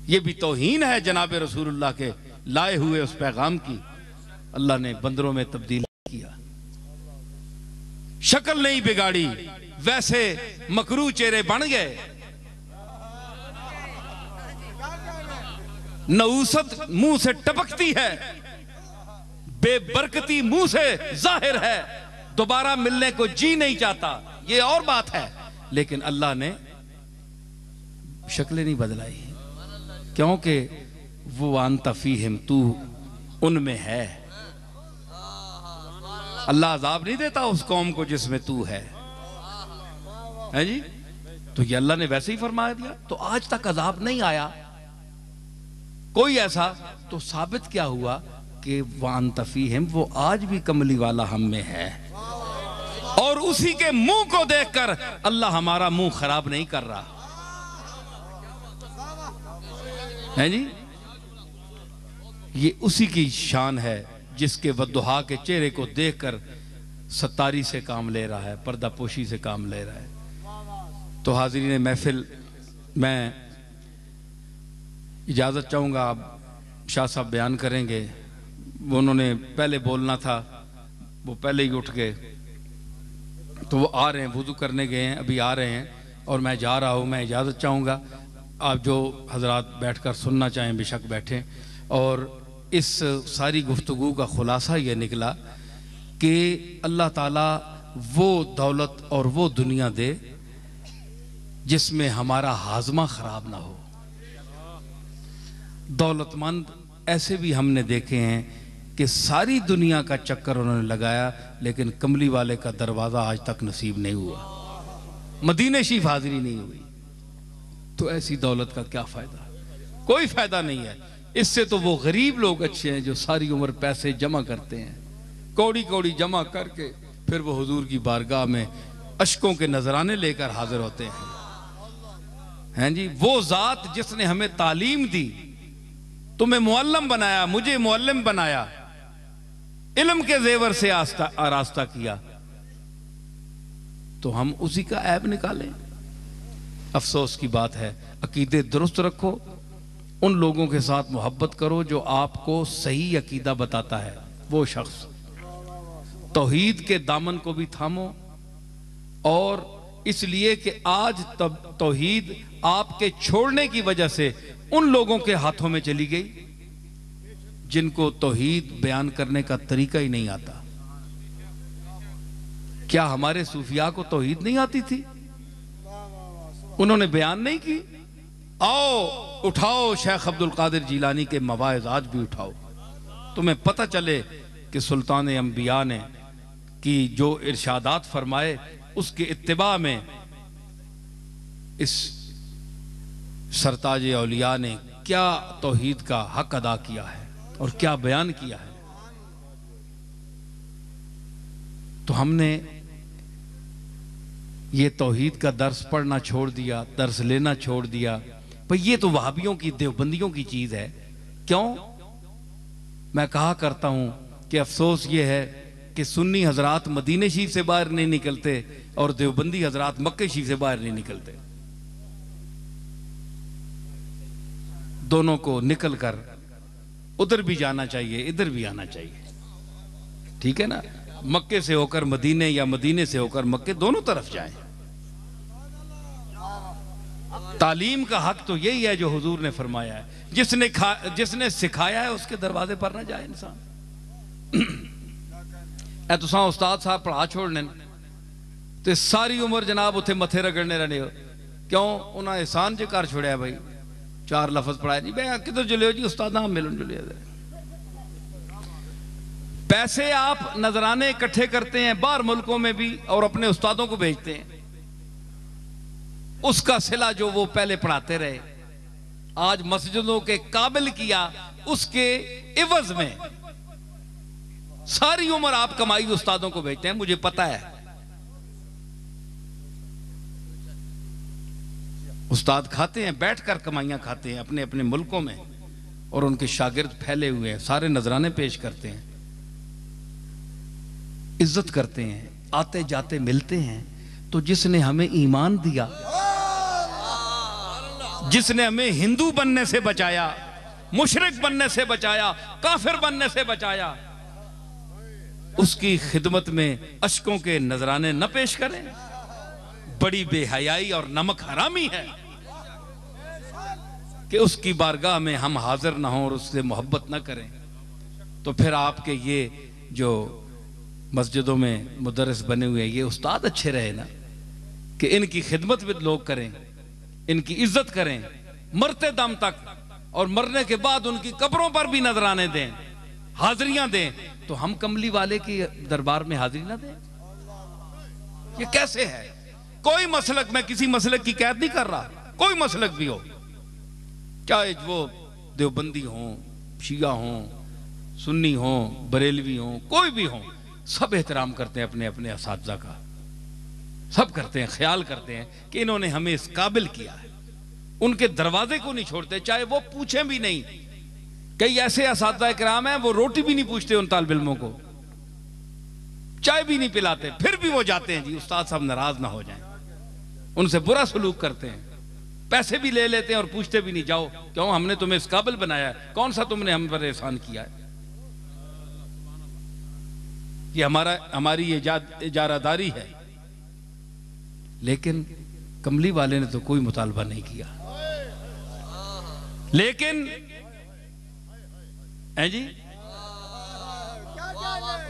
यह भी तौहीन है जनाब रसूलुल्लाह के लाए हुए उस पैगाम की। अल्लाह ने बंदरों में तब्दील किया, शक्ल नहीं बिगाड़ी, वैसे मकरू चेहरे बन गए। नऊसत मुंह से टपकती है, बेबरकती मुंह से जाहिर है, दोबारा मिलने को जी नहीं चाहता, ये और बात है। लेकिन अल्लाह ने शक्लें नहीं बदलाई, क्योंकि वो अन्त फीहिम, तू उनमें है। अल्लाह अजाब नहीं देता उस कौम को जिसमें तू है जी। तो ये अल्लाह ने वैसे ही फरमाया दिया, तो आज तक अजाब नहीं आया कोई ऐसा। तो साबित क्या हुआ कि वान तफीहिम, वो आज भी कमली वाला हम में है, और उसी के मुंह को देखकर अल्लाह हमारा मुंह खराब नहीं कर रहा है जी। ये उसी की शान है जिसके वद्दुहा के चेहरे को देखकर सत्तारी से काम ले रहा है, पर्दा पोशी से काम ले रहा है। तो हाज़रीन महफिल, मैं इजाज़त चाहूँगा, आप शाह साहब बयान करेंगे। वो उन्होंने पहले बोलना था, वो पहले ही उठ गए, तो वो आ रहे हैं, वुज़ू करने गए हैं, अभी आ रहे हैं, और मैं जा रहा हूँ। मैं इजाज़त चाहूँगा, आप जो हजरात बैठकर सुनना चाहें बेशक बैठें। और इस सारी गुफ्तगू का खुलासा ये निकला कि अल्लाह ताला वो दौलत और वो दुनिया दे जिसमें हमारा हाजमा खराब ना हो। दौलतमंद ऐसे भी हमने देखे हैं कि सारी दुनिया का चक्कर उन्होंने लगाया, लेकिन कमली वाले का दरवाज़ा आज तक नसीब नहीं हुआ, मदीने शरीफ हाजिरी नहीं हुई। तो ऐसी दौलत का क्या फ़ायदा? कोई फ़ायदा नहीं है। इससे तो वो गरीब लोग अच्छे हैं जो सारी उम्र पैसे जमा करते हैं, कौड़ी कौड़ी जमा करके फिर वो हुजूर की बारगाह में अशकों के नजराने लेकर हाजिर होते हैं जी। वो ज़ात जिसने हमें तालीम दी, तुम्हें मुअल्लम बनाया, मुझे मुअल्लिम बनाया, इल्म के जेवर से आरास्ता किया, तो हम उसी का ऐब निकालें। अफसोस की बात है। अकीदे दुरुस्त रखो, उन लोगों के साथ मोहब्बत करो जो आपको सही अकीदा बताता है। वो शख्स तौहीद के दामन को भी थामो, और इसलिए कि आज तब तौहीद आपके छोड़ने की वजह से उन लोगों के हाथों में चली गई जिनको तौहीद बयान करने का तरीका ही नहीं आता। क्या हमारे सूफिया को तौहीद नहीं आती थी? उन्होंने बयान नहीं की? आओ उठाओ शेख अब्दुल कादिर जीलानी के मवाइज़ आज भी उठाओ, तुम्हें पता चले कि सुल्तान अंबिया ने की जो इरशादात फरमाए उसके इत्तिबा में इस सरताज औलिया ने क्या तौहीद का हक अदा किया है और क्या बयान किया है। तो हमने ये तौहीद का दर्स पढ़ना छोड़ दिया, दर्स लेना छोड़ दिया। भाई ये तो वहाबियों की, देवबंदियों की चीज़ है। क्यों? मैं कहा करता हूँ कि अफसोस ये है कि सुन्नी हजरात मदीने शरीफ से बाहर नहीं निकलते और देवबंदी हजरात मक्के शरीफ से बाहर नहीं निकलते। दोनों को निकल कर उधर भी जाना चाहिए, इधर भी आना चाहिए, ठीक है ना। मक्के से होकर मदीने या मदीने से होकर मक्के, दोनों तरफ जाएं। तालीम का हक तो यही है जो हुजूर ने फरमाया है, जिसने सिखाया है उसके दरवाजे पर ना जाए इंसान। ए तुसा उस्ताद साहब पढ़ा छोड़ने ते सारी उम्र जनाब उथे मथे रगड़ने रहने हो। क्यों? उन्हें एहसान जो कर छोड़िया भाई, 4 लफज पढ़ाए जी, मैं किधर जुले हो जी उस्ताद, हम मिलन जुले। पैसे आप नजराने इकट्ठे करते हैं बाहर मुल्कों में भी और अपने उस्तादों को भेजते हैं, उसका सिला जो वो पहले पढ़ाते रहे आज मस्जिदों के काबिल किया, उसके इवज में सारी उम्र आप कमाई उस्तादों को भेजते हैं। मुझे पता है उस्ताद खाते हैं, बैठकर कमाइयां खाते हैं अपने अपने मुल्कों में, और उनके शागिर्द फैले हुए हैं, सारे नजराने पेश करते हैं, इज्जत करते हैं, आते जाते मिलते हैं। तो जिसने हमें ईमान दिया, जिसने हमें हिंदू बनने से बचाया, मुशरिक बनने से बचाया, काफिर बनने से बचाया, उसकी खिदमत में अशकों के नजराने न पेश करें। बड़ी बेहयाई और नमक हरामी है कि उसकी बारगाह में हम हाजिर ना हों और उससे मोहब्बत ना करें। तो फिर आपके ये जो मस्जिदों में मुदर्रिस बने हुए हैं, ये उस्ताद अच्छे रहे ना कि इनकी खिदमत भी लोग करें, इनकी इज्जत करें मरते दम तक, और मरने के बाद उनकी कब्रों पर भी नजराने दें, हाजिरियां दें। तो हम कमली वाले की दरबार में हाजिरी ना दें? ये कैसे है? कोई मसलक, मैं किसी मसलक की कैद नहीं कर रहा, कोई मसलक भी हो, चाहे वो देवबंदी हो, शिया हो, सुन्नी हो, बरेलवी हो, कोई भी हो, सब एहतराम करते हैं अपने अपने असातिज़ा का, सब करते हैं, ख्याल करते हैं कि इन्होंने हमें इस काबिल किया है। उनके दरवाजे को नहीं छोड़ते, चाहे वो पूछें भी नहीं। कई ऐसे असातिज़ा किराम हैं, वो रोटी भी नहीं पूछते उन तालिब इल्मों को, चाय भी नहीं पिलाते, फिर भी वो जाते हैं जी उस्ताद साहब नाराज ना हो जाएं, उनसे बुरा सलूक करते हैं, पैसे भी ले लेते हैं और पूछते भी नहीं, जाओ क्यों, हमने तुम्हें इस काबिल बनाया है, कौन सा तुमने हम पर एहसान किया है। ये हमारी इजारादारी है। लेकिन कमली वाले ने तो कोई मुतालबा नहीं किया। लेकिन है जी,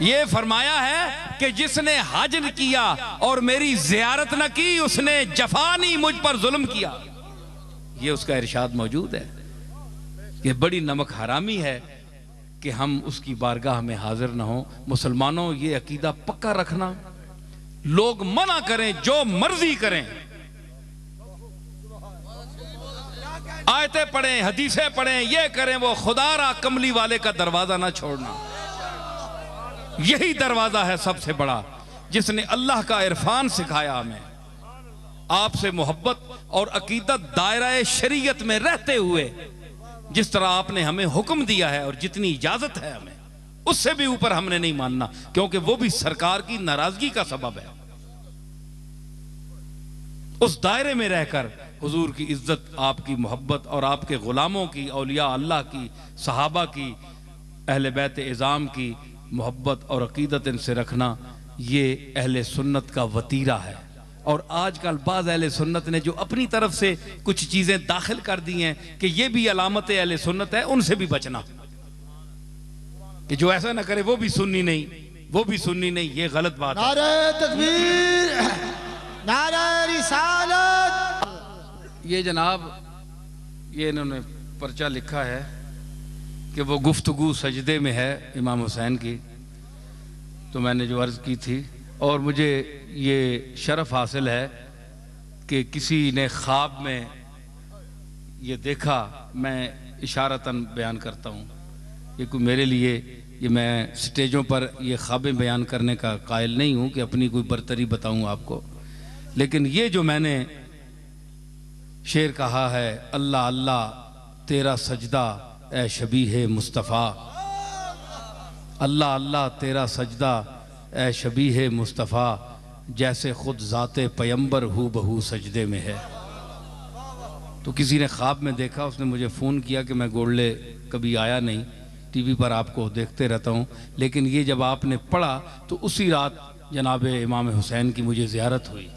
ये फरमाया है कि जिसने हज न किया और मेरी जियारत न की, उसने जफानी मुझ पर जुल्म किया। ये उसका इरशाद मौजूद है। ये बड़ी नमक हरामी है कि हम उसकी बारगाह में हाजिर ना हो। मुसलमानों, ये अकीदा पक्का रखना, लोग मना करें, जो मर्जी करें, आयतें पढ़ें, हदीसें पढ़ें, ये करें, वो खुदारा कमली वाले का दरवाजा ना छोड़ना। यही दरवाजा है सबसे बड़ा, जिसने अल्लाह का इरफान सिखाया हमें, आपसे मोहब्बत और अकीदत दायरा शरीयत में रहते हुए जिस तरह आपने हमें हुक्म दिया है और जितनी इजाजत है हमें, उससे भी ऊपर हमने नहीं मानना, क्योंकि वो भी सरकार की नाराजगी का सबब है। उस दायरे में रहकर हुजूर की इज्जत, आपकी मोहब्बत और आपके गुलामों की, औलिया अल्लाह की, सहाबा की, अहले बैत इज़ाम की मोहब्बत और अकीदत इनसे रखना, ये अहले सुन्नत का वतीरा है। और आजकल बाज़ अहले सुन्नत ने जो अपनी तरफ से कुछ चीजें दाखिल कर दी हैं कि ये भी अलामत अहले सुन्नत है, उनसे भी बचना, कि जो ऐसा ना करे वो भी सुन्नी नहीं, वो भी सुन्नी नहीं, ये गलत बात है। नारे तकबीर, नारे रिसालत। ये जनाब, ये इन्होंने पर्चा लिखा है कि वो गुफ्तगू सजदे में है इमाम हुसैन की, तो मैंने जो अर्ज़ की थी, और मुझे ये शरफ़ हासिल है कि किसी ने ख्वाब में ये देखा, मैं इशारतन बयान करता हूँ, ये कोई मेरे लिए, ये मैं स्टेजों पर ये ख्वाबें बयान करने का कायल नहीं हूँ कि अपनी कोई बरतरी बताऊँ आपको, लेकिन ये जो मैंने शेर कहा है, अल्लाह अल्लाह तेरा सजदा ए शबीह मुस्तफ़ा, अल्लाह अल्लाह तेरा सजदा ए शबीह मुस्तफ़ा, जैसे खुद ज़ाते पैगंबर हू बहू सजदे में है। तो किसी ने ख्वाब में देखा, उसने मुझे फ़ोन किया कि मैं गोल्डे कभी आया नहीं, टीवी पर आपको देखते रहता हूँ, लेकिन ये जब आपने पढ़ा तो उसी रात जनाब इमाम हुसैन की मुझे ज़ियारत हुई।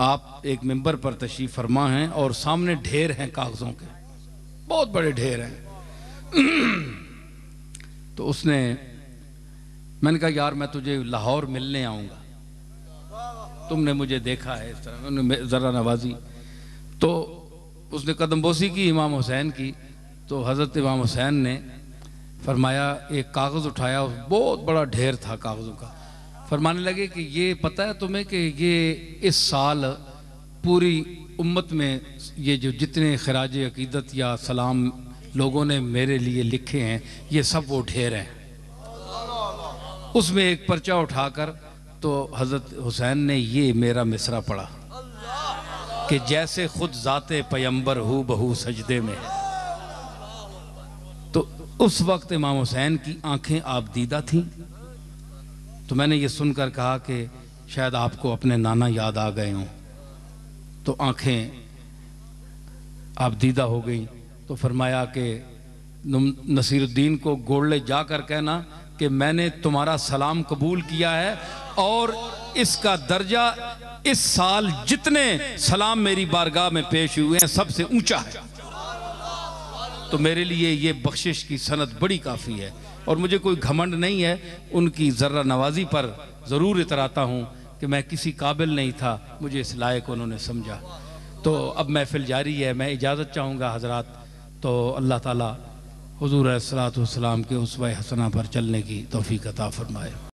आप एक मिंबर पर तशरीफ़ फरमा हैं और सामने ढेर हैं कागज़ों के, बहुत बड़े ढेर हैं। तो उसने, मैंने कहा यार मैं तुझे लाहौर मिलने आऊँगा, तुमने मुझे देखा है इस तरह, उन्होंने ज़रा नवाजी। तो उसने कदमबोसी की इमाम हुसैन की, तो हज़रत इमाम हुसैन ने फरमाया, एक कागज़ उठाया, बहुत बड़ा ढेर था कागज़ों का, फरमाने लगे कि ये पता है तुम्हें कि ये इस साल पूरी उम्मत में ये जो जितने खराज अकीदत या सलाम लोगों ने मेरे लिए लिखे हैं, ये सब वो ढेर हैं। उसमें एक पर्चा उठाकर तो हज़रत हुसैन ने ये मेरा मिसरा पढ़ा कि जैसे खुद ज़ाते पैगंबर हू बहू सजदे में है। तो उस वक्त इमाम हुसैन की आंखें आबदीदा थीं। तो मैंने ये सुनकर कहा कि शायद आपको अपने नाना याद आ गए हों, तो आंखें आबदीदा हो गई। तो फरमाया कि नसीरुद्दीन को गोल्डे जाकर कहना कि मैंने तुम्हारा सलाम कबूल किया है और इसका दर्जा इस साल जितने सलाम मेरी बारगाह में पेश हुए हैं सबसे ऊंचा है। तो मेरे लिए ये बख्शिश की सनद बड़ी काफ़ी है और मुझे कोई घमंड नहीं है, उनकी ज़र्रा नवाजी पर ज़रूर इतराता हूँ कि मैं किसी काबिल नहीं था, मुझे इस लायक उन्होंने समझा। तो अब महफिल जारी है, मैं इजाज़त चाहूँगा हज़रात। तो अल्लाह ताला हुज़ूर अलैहिस्सलातु वस्सलाम के उस्वा हसना पर चलने की तौफीक अता फरमाए।